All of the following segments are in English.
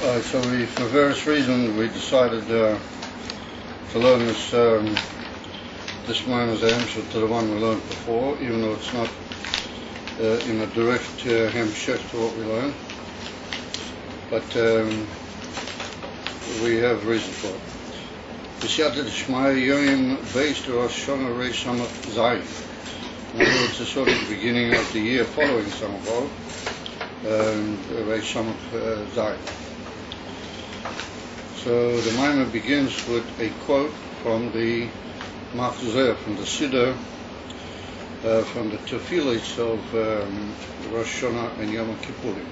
So for various reasons, we decided to learn this Maimer's answer to the one we learned before, even though it's not in a direct hemshech to what we learned. But we have reason for it. B'siyata d'shmaya yoyim beis Rosh Hashanah Reish Samach Zayin. In other words, it's sort of the beginning of the year following Samach Reish Samach Zayin. So the Maimer begins with a quote from the Machzor, from the Siddur, from the Tefillos of Rosh Hashanah and Yom Kippurim,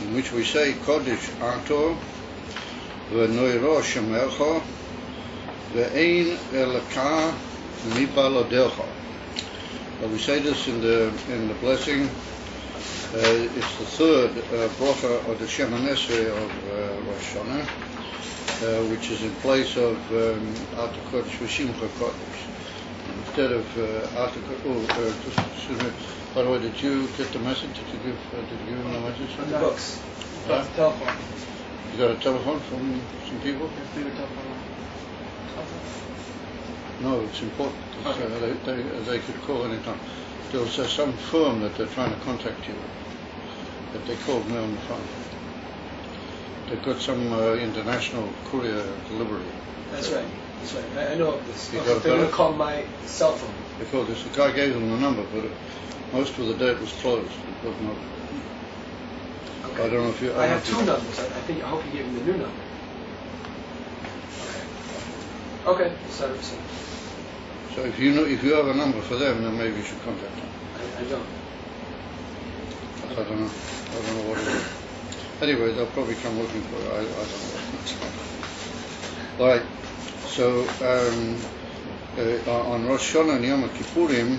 in which we say, Kodesh Ato v'noiro shemecha v'ein elaka mibaladecha. We say this in the blessing. It's the third bracha of the Shemoneh Esrei of Rosh Hashanah, which is in place of Ata Kodesh v'Shimcha Kodesh. Instead of Ata Kodesh, excuse me, by the way, did you get the message? Did you give them the message? The books. Huh? Telephone. You got a telephone from some people? Leave a telephone. No, it's important. They could call anytime. There was some firm that they're trying to contact you, that they called me on the phone. They've got some international courier delivery. That's right. That's right. I know of this. You They're got going it? to call my cell phone. They called this. The guy gave them the number, but most of the day it was closed. It wasn't open. Okay. I don't know if you. I have two numbers. I hope you gave him the new number. Okay. Okay. So if you have a number for them, then maybe you should contact them. I don't. I don't know what it is. Anyway, they'll probably come looking for it. I don't know. All right. So on Rosh Hashanah and Yom Kippurim,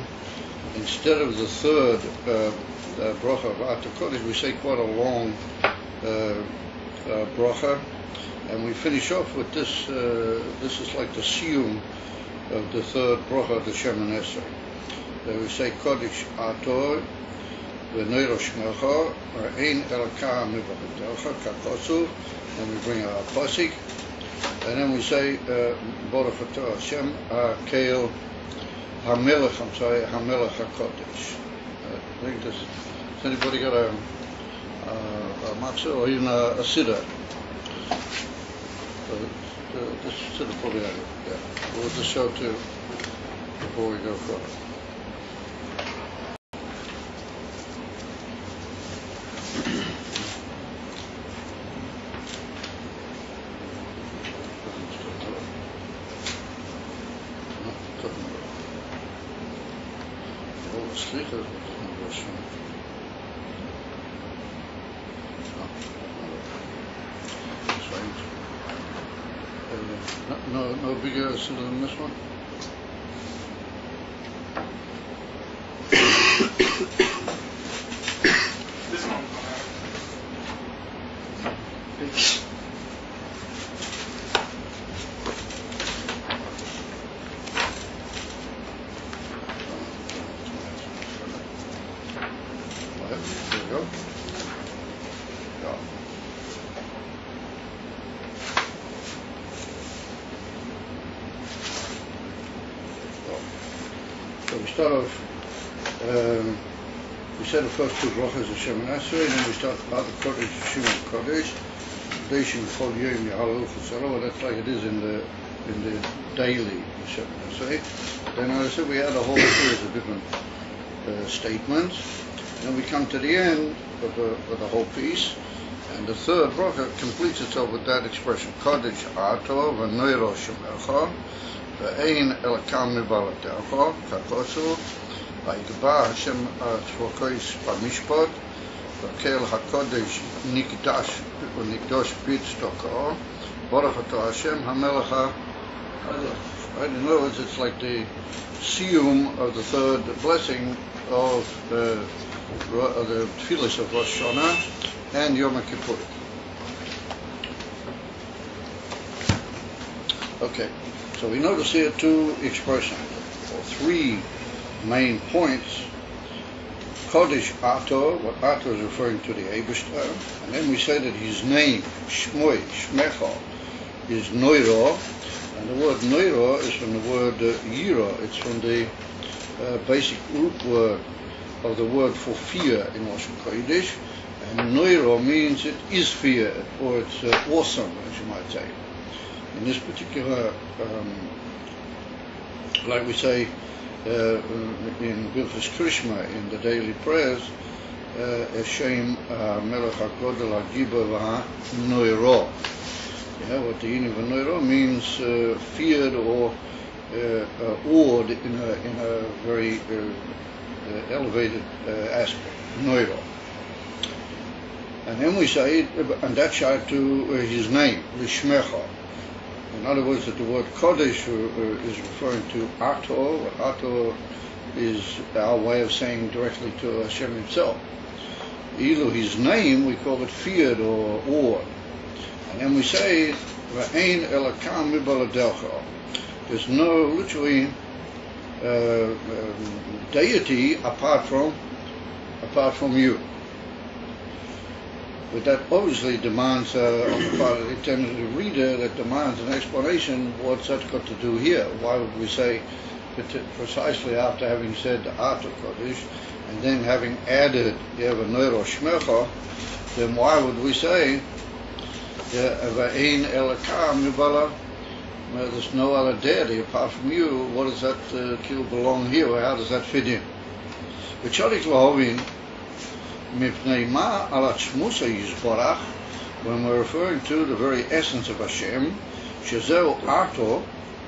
instead of the third bracha of Ata Kodesh, we say quite a long bracha, and we finish off with this. This is like the siyum of the third bracha of the Shemoneh Esrei. We say Kodesh Ator v'noiro shemecha v'ein elaka mibaladecha k'kosov, and we bring our pasuk, and then we say Baruch Atah Hashem Keil Hamelech. I'm sorry, Hamelech HaKodesh. I think this. Has anybody got a matzah or even a siddur? This siddur probably has it. Yeah, we'll just show too before we go further. No bigger siddur than this one? This one. There you go. Yeah. So we start off, we said the first two brachas of Shemoneh Esrei, and then we start Ata Kodesh v'Shimcha Kodesh, Deishim Chol Yom Yahalel Chesaro. That's like it is in the daily Shemoneh Esrei. Then I said we had a whole series of different statements. Then we come to the end of the whole piece, and the third bracha completes itself with that expression: Kodesh Ato v'noiro shemecha v'ein elaka mibaladecha k'kosov v'yikba Hashem tzvokos b'mishpat v'keil hakodesh nikdash b'tzedakah Baruch Atah Hashem Hamelech HaKodesh. Right? In other words, it's like the siyum of the third blessing of the Tefillos of Rosh Hashanah and Yom Kippurim. Okay, so we notice here two expressions, or three main points Kodesh Ato, what Ato is referring to the Eibishter, and then we say that his name, Shmoi, Shmecha, is Noiro, and the word Noiro is from the word Yira. It's from the basic root word of the word for fear in Lashon Kodesh, and Noiro means it is fear, or it's awesome, as you might say. In this particular, like we say in Birchas Krishma, in the daily prayers, Hashem Melech HaGodel HaGibor VaHaNoiro. What the Yini V'Noiro means feared or awed in a very elevated aspect, Noiro. And then we say, and that's out to his name, Lishmecha. In other words, that the word Kodesh is referring to Ato. Ato is our way of saying directly to Hashem himself. Ilu, his name, we call it feared or awed. And then we say, V'ein elakam mibaladelcha. There's no, literally, deity apart from you. But that obviously demands, on the part of the intended reader, that demands an explanation. What's that got to do here? Why would we say, precisely after having said Ato Kodesh, and then having added V'Noiro Shmecha, then why would we say, V'ein elakam mibala, there's no other deity apart from you? What does that belong here? Or how does that fit in? V'chodik lahovin, when we're referring to the very essence of Hashem, Shezeu Ato,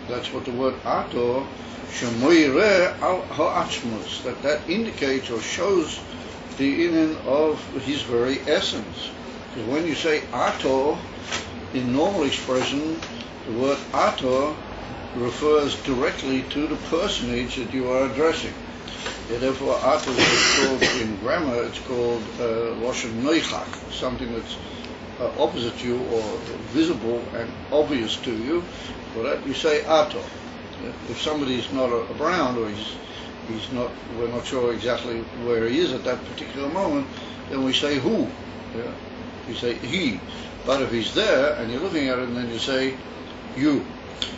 that's what the word Ato, Shemoire al ha'atzmus, that indicates or shows the inning of his very essence. Because when you say Ato, in normal expression, the word Ato refers directly to the personage that you are addressing. Therefore, Ato is called, in grammar, it's called Lashon Noichach, something that's opposite you or visible and obvious to you. For that, you say Ato. If somebody is not around, or he's not, we're not sure exactly where he is at that particular moment, then we say who. You say he. But if he's there and you're looking at him, then you say you.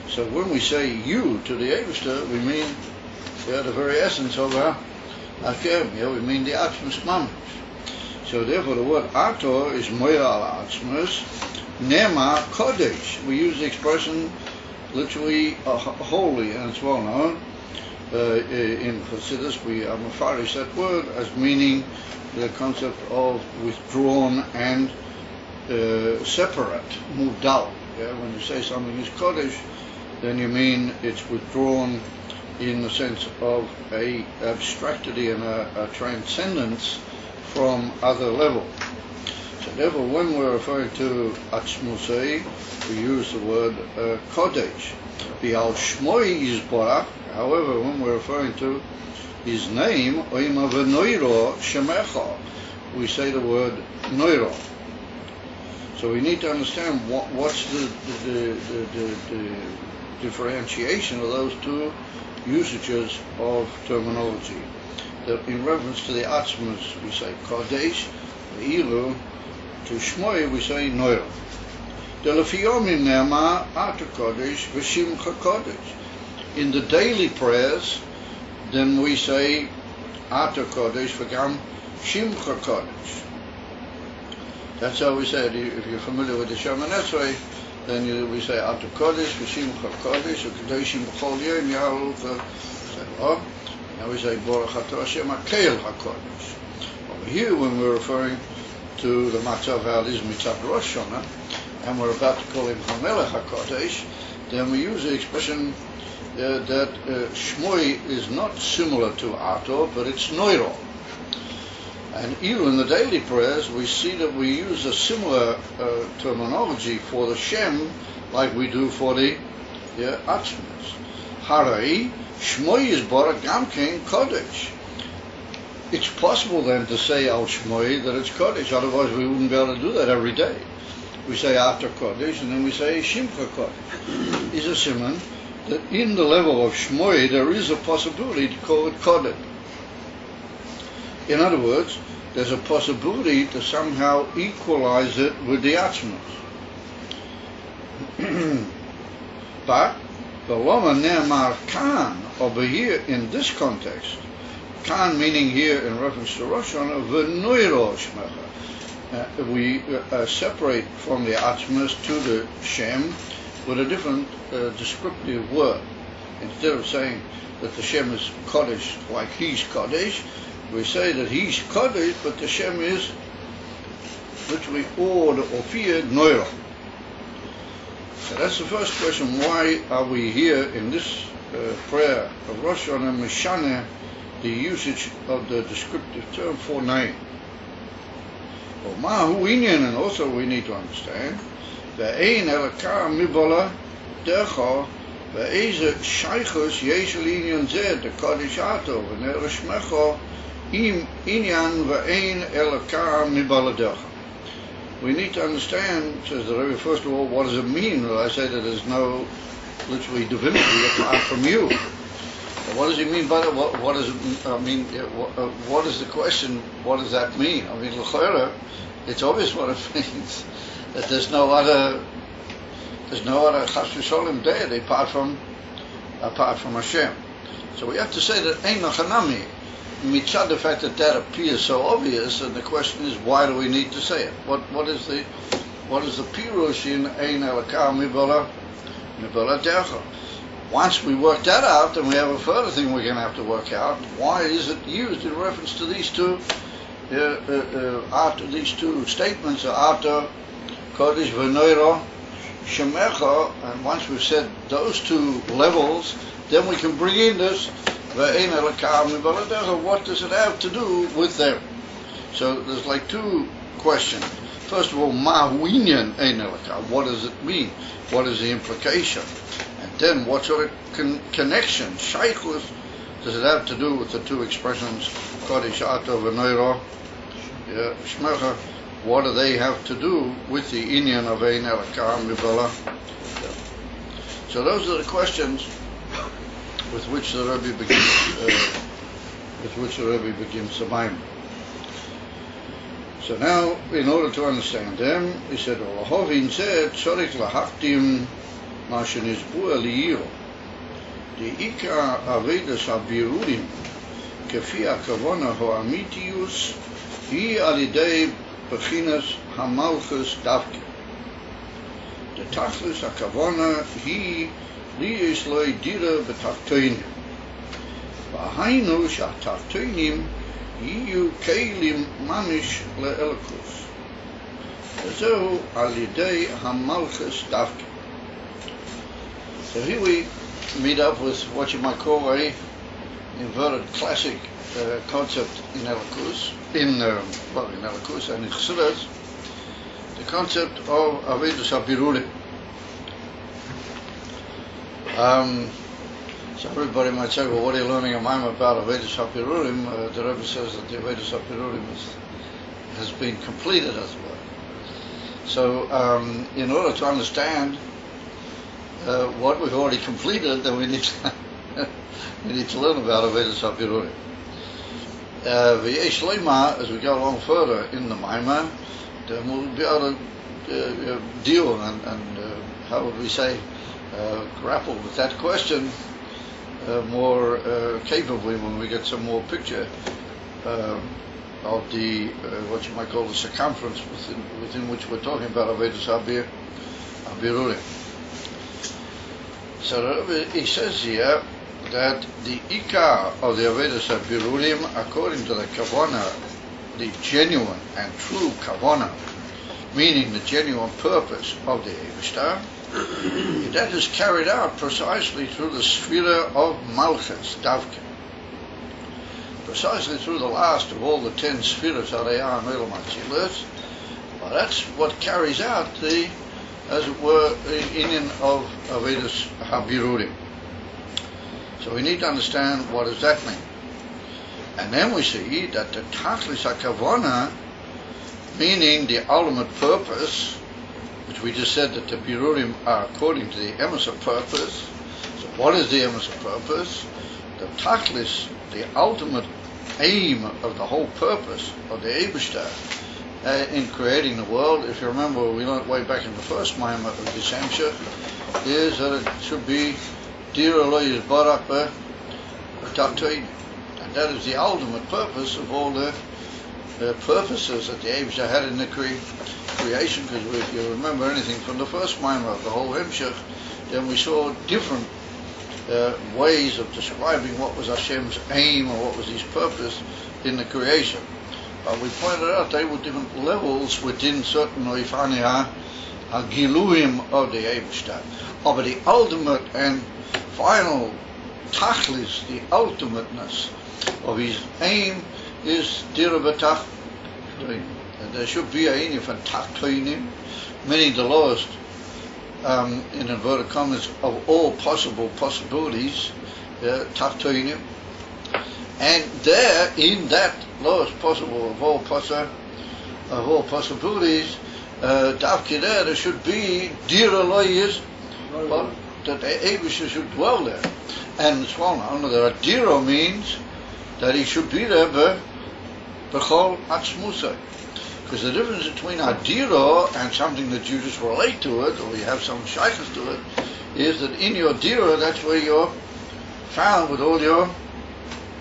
So when we say you to the Eibishter, we mean the very essence of our Hashem. We mean the Atzmus Mamish. So therefore the word Ato is Moira al Atzmus, Nema Kodesh. We use the expression literally holy, and it's well known. In Chassidus, we mafarish that word as meaning the concept of withdrawn and separate, muvdal. When you say something is Kodesh, then you mean it's withdrawn in the sense of a abstractity and a transcendence from other levels. So therefore, when we're referring to Atzmusei, we use the word Kodesh. Bial Shmoi Yisborach. However, when we're referring to his name, Oima V'Noiro Shemecha, we say the word Noiro. So we need to understand what's the differentiation of those two usages of terminology. In reference to the Atzmus, we say Kodesh, the Ilu, to Shmoi, we say Noiro. Delefiyomim Nema, Ato Kodesh, V'Shimcha Kodesh. In the daily prayers, then we say Ato Kodesh, V'Gam Shimcha Kodesh. That's how we say it. If you're familiar with the Shema Nesrei, then we say Ato Kodesh, V'Shimcha Kodesh, V'Kadoshim B'chol Yom Yahalucha. Now we say Baruch Atah Hashem HaKeil HaKodesh. Over here, when we're referring to the Matzav HaLiz Mitzat Rosh Hashanah, and we're about to call him HaMelech HaKodesh, then we use the expression that Shmoi is not similar to Ato, but it's Noiro. And even in the daily prayers, we see that we use a similar terminology for the Shem, like we do for the Atzmus. Harai, Shmoi is Barak Gamkein Kodesh. It's possible then to say Al Shmoi that it's Kodesh, otherwise we wouldn't be able to do that every day. We say after Kodesh, and then we say Shimcha Kodesh. Is a simon that in the level of Shmoi there is a possibility to call it Kodesh. In other words, there's a possibility to somehow equalize it with the Atzmos. But the Loma Ne'emar Kan, over here in this context, Kan meaning here in reference to Rosh Hashanah, V'noiro Shmecha. We separate from the Atzmos to the Shem with a different descriptive word. Instead of saying that the Shem is Kodesh like he's Kodesh, we say that he's Kodesh, but the Shem is literally Or or Fear Noira. So that's the first question. Why are we here in this prayer of Rosh Hashanah Mishane, the usage of the descriptive term for name? Well, Mahu Inyan, and also we need to understand Ve'ein Elakar Mibala Dercha Ve'eze Shaychus Yeshel Inyan Zed the Kodesh Ato Ve'ner Shmecha Im Inyan Ve'ein Elakar Mibala Dercha. We need to understand, says the Rebbe, first of all, what does it mean? Well, I say that there's no literally divinity apart from you. What does he mean by that? What does it mean? What is the question? What does that mean? I mean, l'chora, it's obvious what it means. That there's no other chas v'sholem deity apart from Hashem. So we have to say that ein nachanami. Mitzad the fact that appears so obvious, and the question is, why do we need to say it? What is the pirush in ein elakar mibala dercha? Once we work that out, then we have a further thing we're going to have to work out. Why is it used in reference to these two statements, after Kodesh V'noiro Shemecha? And once we've said those two levels, then we can bring in this Ve'ein Elakar Mibala Dercha. What does it have to do with them? So there's like two questions. First of all, Mahu Inyan Ein Elakar. What does it mean? What is the implication? And then what sort of connection, shaykhus, does it have to do with the two expressions, Kodesh Ato V'noiro Shmecha? What do they have to do with the inyan of Ein Elakar Mibala? So those are the questions with which the Rebbe begins the Maimon. So now, in order to understand them, he said, "Olahovin zeh tzorich lahaktim ma shenizbu eliyiro. The ikar avedas habirurim kefi hakavona ho'amitius hi alidei bechinas hamalchus davke. The tachlis hakavona hi li'is loy dira betachtoinim. V'hainu sha'tachtoinim Yiyu Keilim Mamish Le'elakus. Zehu Alidei Hamalchus Davke. So here we meet up with what you might call a inverted classic concept in Elikus, in Elikus and in Chassidus, the concept of Avedus HaBirurim. So everybody might say, well, what are you learning a Maimon about Avedus HaBirurim? The Rebbe says that the Avedus HaBirurim has been completed, as it were. So in order to understand what we've already completed, then we need to learn about Avedus HaBirurim. V'yesh leima, as we go along further in the Maimon, then we'll be able to deal and how would we say, grapple with that question more capably when we get some more picture of the what you might call the circumference within which we're talking about Avedus HaBirurim. So he says here that the ikar of the Avedus HaBirurim, according to the Kavanah, the genuine and true Kavanah, meaning the genuine purpose of the Eivishter, that is carried out precisely through the Sphira of Malchus, Davke. Precisely through the last of all the 10 Sphiras, Arayah and Elam Atzilut. Well, that's what carries out the, as it were, the inyan of Avedus HaBirurim. So we need to understand what does that mean. And then we see that the Tachlis HaKavona, meaning the ultimate purpose, which we just said that the Birurim are according to the emes of purpose. So what is the emes of purpose? The Tachlis, the ultimate aim of the whole purpose of the Eibishter in creating the world. If you remember, we learned way back in the first Maimah of this Hemshech, is that it should be Dira lo yizbarach b'tachtoinim. And that is the ultimate purpose of all the purposes that the Eibishter had in the creation. Because if you remember anything from the first Maimah of the whole Hemshech, then we saw different ways of describing what was Hashem's aim or what was his purpose in the creation. But we pointed out they were different levels within certain Oifani HaGiluim of the Eibishter. But the ultimate and final Tachlis, the ultimateness of his aim is Dira b'tachtoinim. There should be a inyan from Tachtoinim, meaning the lowest, in inverted commas, of all possible possibilities, Tachtoinim. And there, in that lowest possible of all possibilities, Davki there should be Dira lo yiz, that the Eibishter should dwell there. And it's well known that Dira means that he should be there b'chol atzmusai. Because the difference between Adira and something that you just relate to it, or you have some shaykhs to it, is that in your Dira, that's where you're found with all your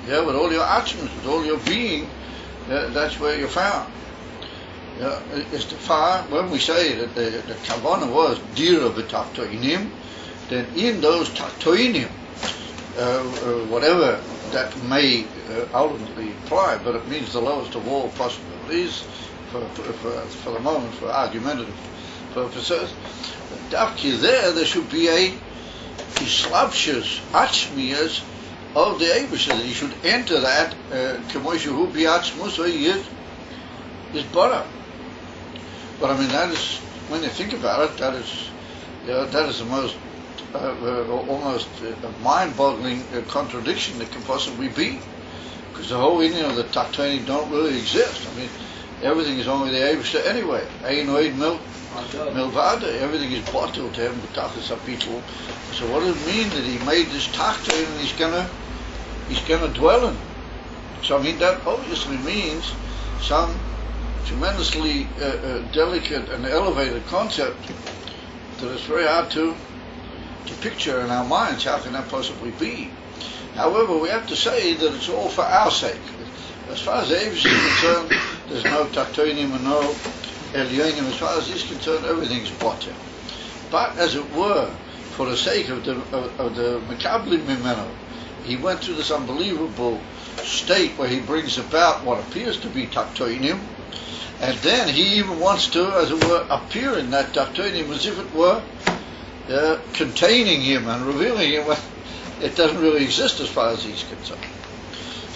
atzmus, with all your being. That's where you're found. It's the far when we say that the kavanah was Dira b'tachtoinim, then in those tachtoinim, whatever that may ultimately imply, but it means the lowest of all possibilities. For the moment, for argumentative purposes, Davki there should be a islabshus, atzmiyas of the Eibishter, that he should enter that k'moishu bi atzmus is bara. But I mean, that is, when you think about it, that is the most almost mind-boggling contradiction that can possibly be, because the whole meaning of the Tachtoinim don't really exist. I mean, everything is only the Eibishter anyway. Ein oid milvada. Everything is bottled to him, b'tachlis habitul. So what does it mean that he made this Tachtoin and he's gonna dwell in? So I mean, that obviously means some tremendously delicate and elevated concept that is very hard to picture in our minds. How can that possibly be? However, we have to say that it's all for our sake. As far as the Eibishter is concerned, there's no Tachtoinim and no Elyonim. As far as he's concerned, everything's botter. But as it were, for the sake of the Mekablim Mimeno, he went through this unbelievable state where he brings about what appears to be Tachtoinim, and then he even wants to, as it were, appear in that Tachtoinim as if it were containing him and revealing him. It doesn't really exist as far as he's concerned.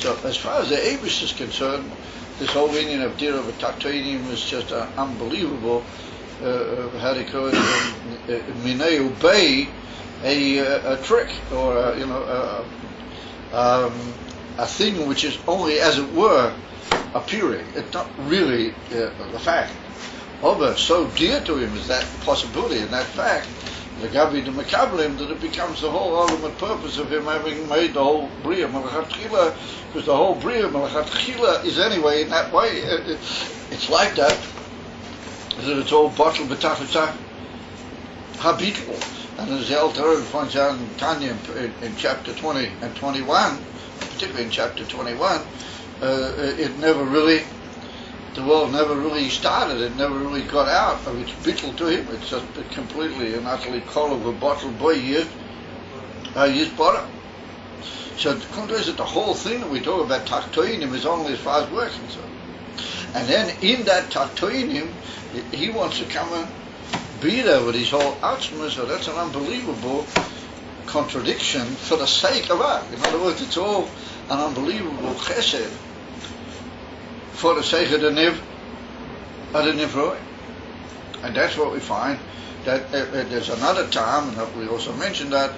So as far as the Eibishter is concerned, this whole meaning of Dira b'tachtoinim is just an unbelievable, how do you call it, mineu bay, a trick, or a thing which is only, as it were, appearing. It's not really the fact. However, so dear to him is that possibility and that fact, the Gabi de Mekablim, that it becomes the whole ultimate purpose of him having made the whole Bria Melachat Chila, because the whole Bria Melachat Chila is anyway in that way. It's like that it's all bottled b'tachlis habitul. And as the Alter Rebbe points out in Tanya in chapter 20 and 21, particularly in chapter 21, the world never really started. It never really got out of its bittul to him. It's just completely and utterly kol of a bottle boy used bottom. So the point is that the whole thing that we talk about Tachtoinim is only as far as we're concerned. And then in that Tachtoinim, he wants to come and be there with his whole atzma. So that's an unbelievable contradiction for the sake of art. In other words, it's all an unbelievable chesed for the sake of the Nivroi. And that's what we find, that there's another time, and we also mentioned that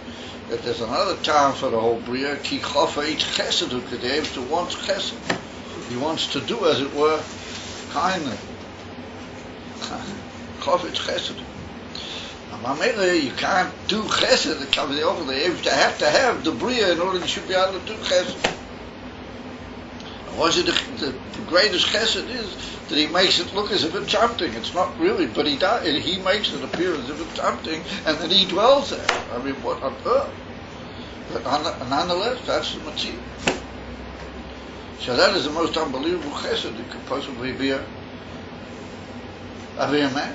there's another time for the whole Bria, Ki Chofeit Chesed, because the Eibishter wants Chesed. He wants to do, as it were, kindly. Chofeit Chesed. You can't do Chesed, it comes over the Eibishter. You have to have the Bria in order you should be able to do Chesed. Was it the greatest chesed is that he makes it look as if it's something. It's not really, but he makes it appear as if it's something, and then he dwells there. I mean, what on earth? But nonetheless, that's the Matzih. So that is the most unbelievable chesed that could possibly be a man.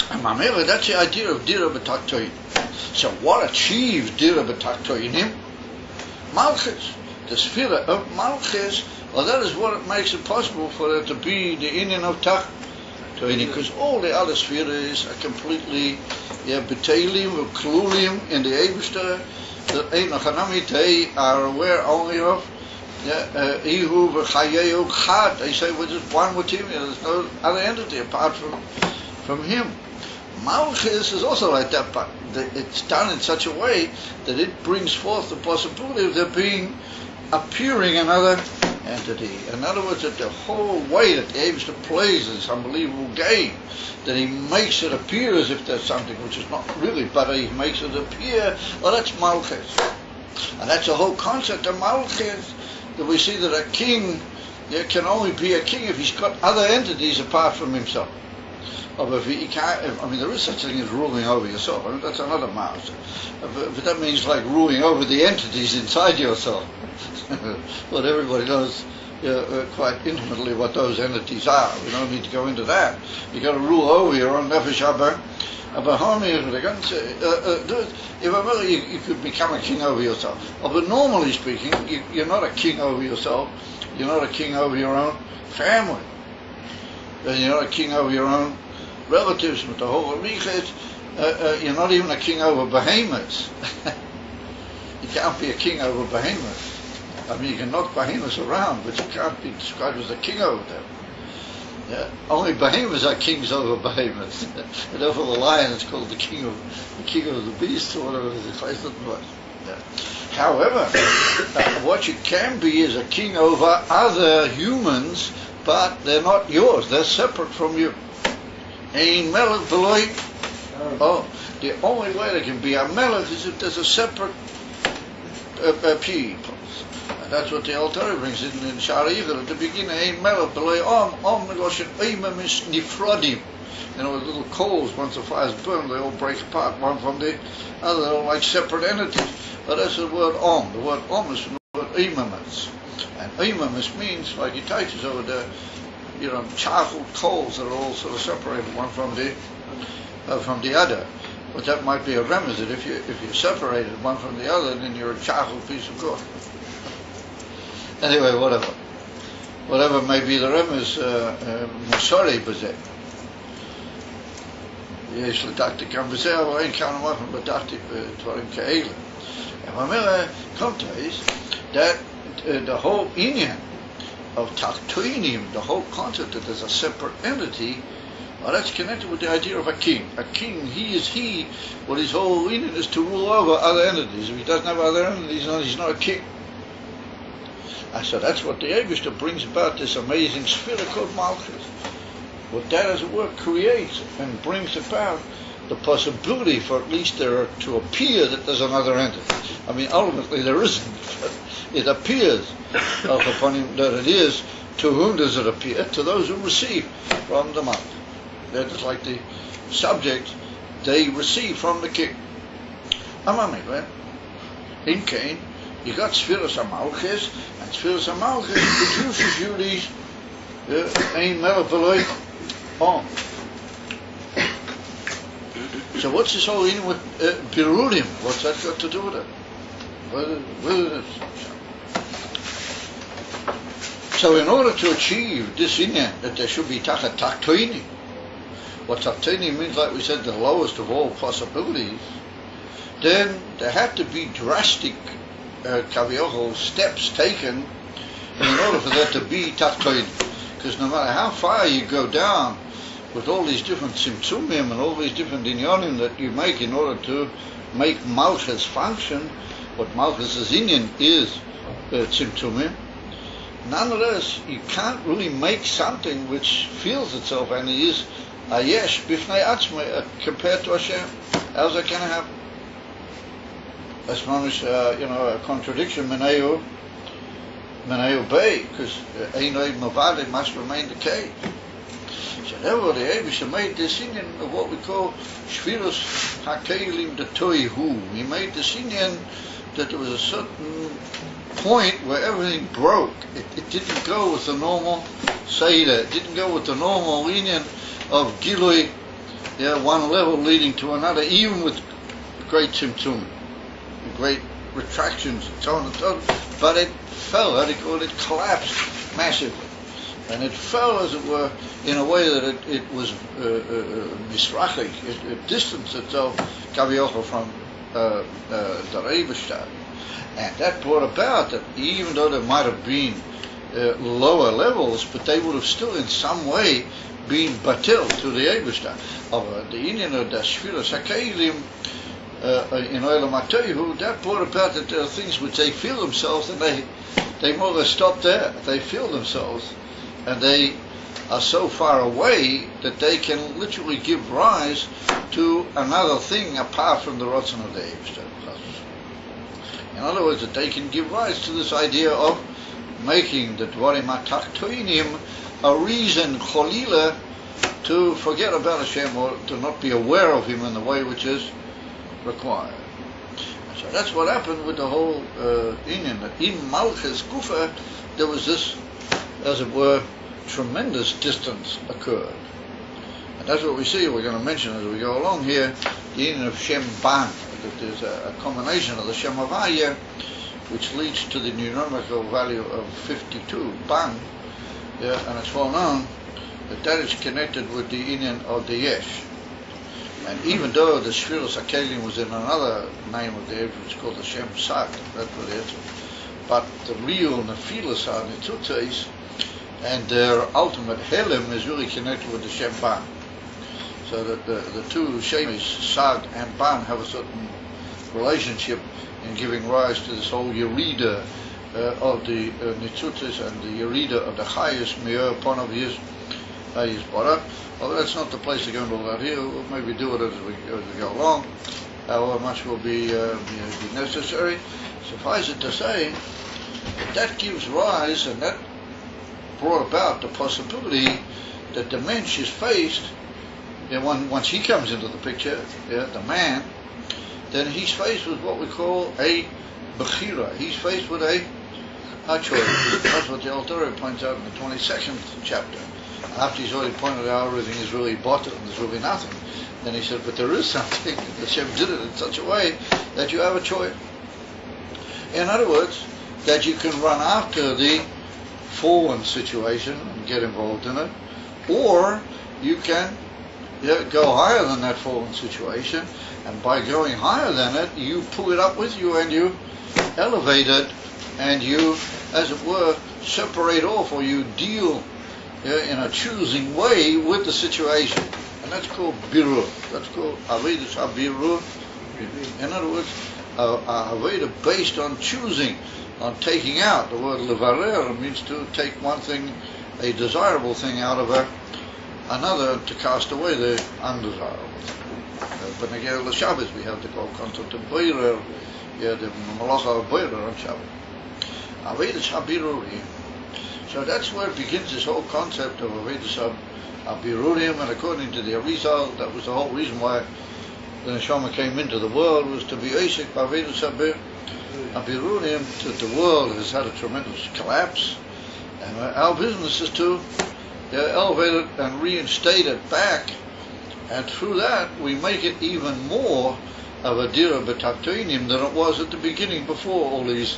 And Mamela, that's the idea of Dira B'Taktoyin. So what achieves Dira B'Taktoyinim? Malchus. The Sphira of Malchus, well, that is what it makes it possible for there to be the inyan of Taktoyinim, because all the other spheres are completely B'Teilim or Klulim in the Eibishter, that they are aware only of Ihu v'Chayeu Chad. They say we're just one with him. There's no other entity apart from him. Malchus is also like that, but it's done in such a way that it brings forth the possibility of there appearing another entity. In other words, that the whole way that the Eibishter plays this unbelievable game, that he makes it appear as if there's something which is not really, but he makes it appear, well, that's Malchus. And that's the whole concept of Malchus, that we see that a king can only be a king if he's got other entities apart from himself. Or if he can't, there is such a thing as ruling over yourself. That's another matter. But that means like ruling over the entities inside yourself. But everybody knows quite intimately what those entities are. We don't need to go into that. You've got to rule over your own nefesh habahami. You could become a king over yourself. But normally speaking, you're not a king over yourself. You're not a king over your own family. And you're not a king over your own relatives. With the whole Arichas, you're not even a king over behemoths. You can't be a king over behemoths. You can knock behemoths around, but you can't be described as a king over them. Yeah? Only behemoths are kings over behemoths. And over the lion, it's called the king of the beast, or whatever the place was. Yeah. However, what you can be is a king over other humans, but they're not yours. They're separate from you. Ein melech v'lo. The only way there can be a melech is if there's a separate people. And that's what the Al Torah brings in Sha'ar Yichud at the beginning. Ein melech v'lo om miloshen oimim is nifrodim. Little coals, once the fire's burned, they all break apart, one from the other. They're all like separate entities. But that's the word om. The word om is from the word oimimus. And oimimus means, like he teaches over there, charcoal coals that are all sort of separated one from the other. But that might be a remez that if you're separated one from the other, then you're a charcoal piece of coal. Anyway, whatever may be the remez, musari b'zeh. יש לדעתי גם בזה, אבל אין כאן אמרנו בדעתי בדברים כאלה. And Komtais, that the whole inyan of Taktoinim, the whole concept that there's a separate entity, well, that's connected with the idea of a king. A king, what his whole inyan is to rule over other entities. If he doesn't have other entities, he's not a king. And so that's what the Eibishter brings about, this amazing sphere called Malchus. What that, as it were, creates and brings about the possibility for at least there to appear that there's another entity. Ultimately there isn't. It appears upon him that it is. To whom does it appear? To those who receive from the mouth. They're just like the subject, they receive from the king. In Cain, you got Sphiras HaMalchus, and Sphiras HaMalchus produces you these Ein Melech V'lo Om. So what's this whole thing with Birurim? What's that got to do with it? So in order to achieve this inyan, that there should be Tachat Taktoini, what Taktoini means, like we said, the lowest of all possibilities, then there have to be drastic Kaviochel steps taken in order for there to be Taktoini. Because no matter how far you go down with all these different Tzimtzumim and all these different inyanim that you make in order to make Malchus function, what Malchus' inyan is Tzimtzumim, nonetheless, you can't really make something which feels itself and is a yesh bifnei atzmei compared to Hashem. How's that going to happen? That's mamish, a contradiction. Menayu Menai obey, because Einoi Mavade must remain the cave. So therefore the Eibishter made this union of what we call Shvirus HaKeilim de Toihu. He made this union that there was a certain point where everything broke. It didn't go with the normal Seder. It didn't go with the normal union of Gilui, one level leading to another, even with great Tzimtzum, great retractions and so on and so on. But it fell, how do you call it? It collapsed massively. And it fell, as it were, in a way that it was misrachik. It distanced itself, Kaviocha, from the Eibishter. And that brought about that even though there might have been lower levels, but they would have still in some way been batil to the Eibishter. Of the union of the Shviras HaKeilim in Olam HaToihu, that brought about that there are things which they feel themselves, and they more or less stop there. They feel themselves, and they are so far away that they can literally give rise to another thing apart from the Ratzon of the Eibishter. In other words, that they can give rise to this idea of making the Dvarim HaTachtoinim a reason, Cholila, to forget about Hashem or to not be aware of Him in the way which is required. So that's what happened with the whole Inyan. That in Malchus Kufa, there was this, as it were, tremendous distance occurred. And that's what we see. We're going to mention as we go along here, the Inyan of Shem Ban. That there's a combination of the Shem Havaya, which leads to the numerical value of 52, Ban, and it's well known that is connected with the Inyan of the Yesh. And even though the Shviras HaKeilim was in another name of the Yesh, which is called the Shem Sag, that's what it is, but the real Nephilas are Nitzutzes, and their ultimate Helim is really connected with the Shem Ban. So that the two Shemis, Sag and Ban, have a certain relationship in giving rise to this whole Yerida of the Nitzutzes and the Yerida of the highest Me'er upon of his Bara. Well, that's not the place to go into all that here. We'll maybe do it as we go along, however much will be necessary. Suffice it to say, that gives rise, and that brought about the possibility that the mensch is faced, once he comes into the picture, the man, then he's faced with what we call a bechira. He's faced with a choice. That's what the Alter Rebbe points out in the 22nd chapter. After he's already pointed out everything is really bottom, there's really nothing. Then he said, but there is something. Hashem did it in such a way that you have a choice. In other words, that you can run after the fallen situation and get involved in it, or you can go higher than that fallen situation, and by going higher than it, you pull it up with you and you elevate it, and you, as it were, separate off, or you deal in a choosing way with the situation. And that's called birur. That's called Avedus HaBirur. In other words, Aveda based on choosing, on taking out. The word levarer means to take one thing, a desirable thing, out of another, to cast away the undesirable. But again, the Shabbos, we have the whole concept of boirer, the malacha of boirer on Shabbos. Avedus HaBirurim. So that's where it begins, this whole concept of Avedus HaBirurim, and according to the Arizal, that was the whole reason why the Neshama came into the world, was to be Asik Avedus HaBirurim, that the world has had a tremendous collapse, and our business is to elevate it and reinstate it back, and through that we make it even more of a dira b'taktoinim than it was at the beginning, before all these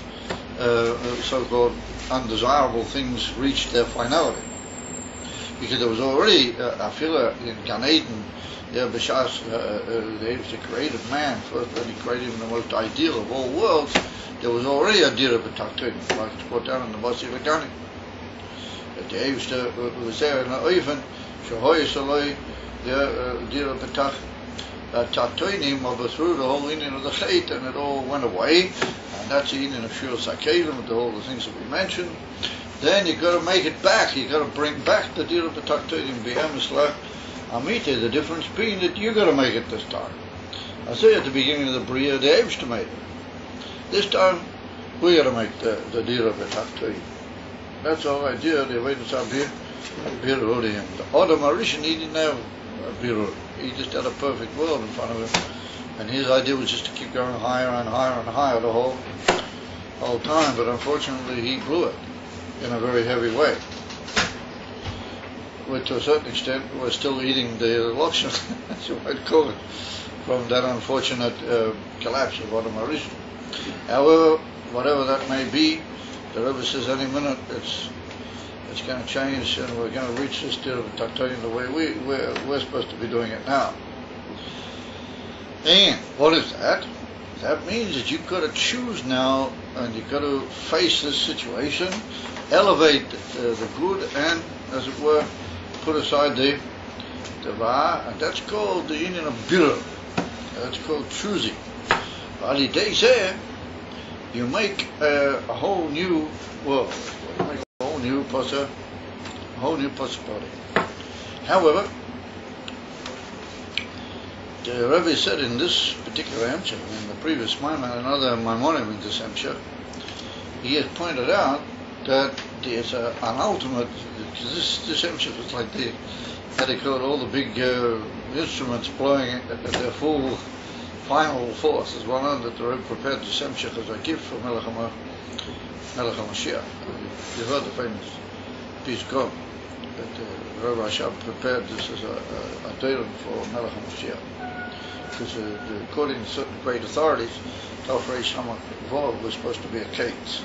so-called undesirable things reached their finality. Because there was already a filler in Gan Eden, B'shas, the Eibishter created man, first when he created him the most ideal of all worlds, there was already a dira b'taktoinim, like it's brought down in the Basi V'Gani. The Eibishter was there in the Oifen, Shahoy Saloi, dira b'tak taktoinim, but through the whole Indian of the Chait, and it all went away, and that's the Indian of Shviras HaKeilim, with all the things that we mentioned. Then you've got to make it back, you've got to bring back the dira b'taktoinim, b'emes Amite, the difference being that you've got to make it this time. I say at the beginning of the Bria, the Eibishter made it. This time, we got to make the dira b'taktoinim. That's all idea. The way to stop Birurim. The Adam Arishan, he didn't have a Birur. He just had a perfect world in front of him. And his idea was just to keep going higher and higher and higher the whole time. But unfortunately, he blew it in a very heavy way. Which, to a certain extent, we're still eating the lokshan, as you might call it, from that unfortunate collapse of Adam Arishan. However, whatever that may be, the Rebbe says any minute it's going to change, and we're going to reach this deal of Tachtonim the way we're supposed to be doing it now. And what is that? That means that you've got to choose now, and you've got to face this situation, elevate the good, and, as it were, put aside the ra, and that's called the union of birur. That's called choosing. Ali Day said, you make a whole new world. You make a whole new possibility. However, the Rebbe said in this particular Hemshech, in the previous Maimon, and other Maimonim in this Hemshech, he has pointed out that there's an ultimate, because this Hemshech is like they call all the big instruments blowing at their full final force. There's one on that the Rebbe prepared this Hemshech as a gift for Melech HaMashiach. You heard the famous piece God that Rabbi Rashab prepared this as a deilim for Melech HaMashiach. Because according to certain great authorities, Tafrei Shamak Vov was supposed to be a case.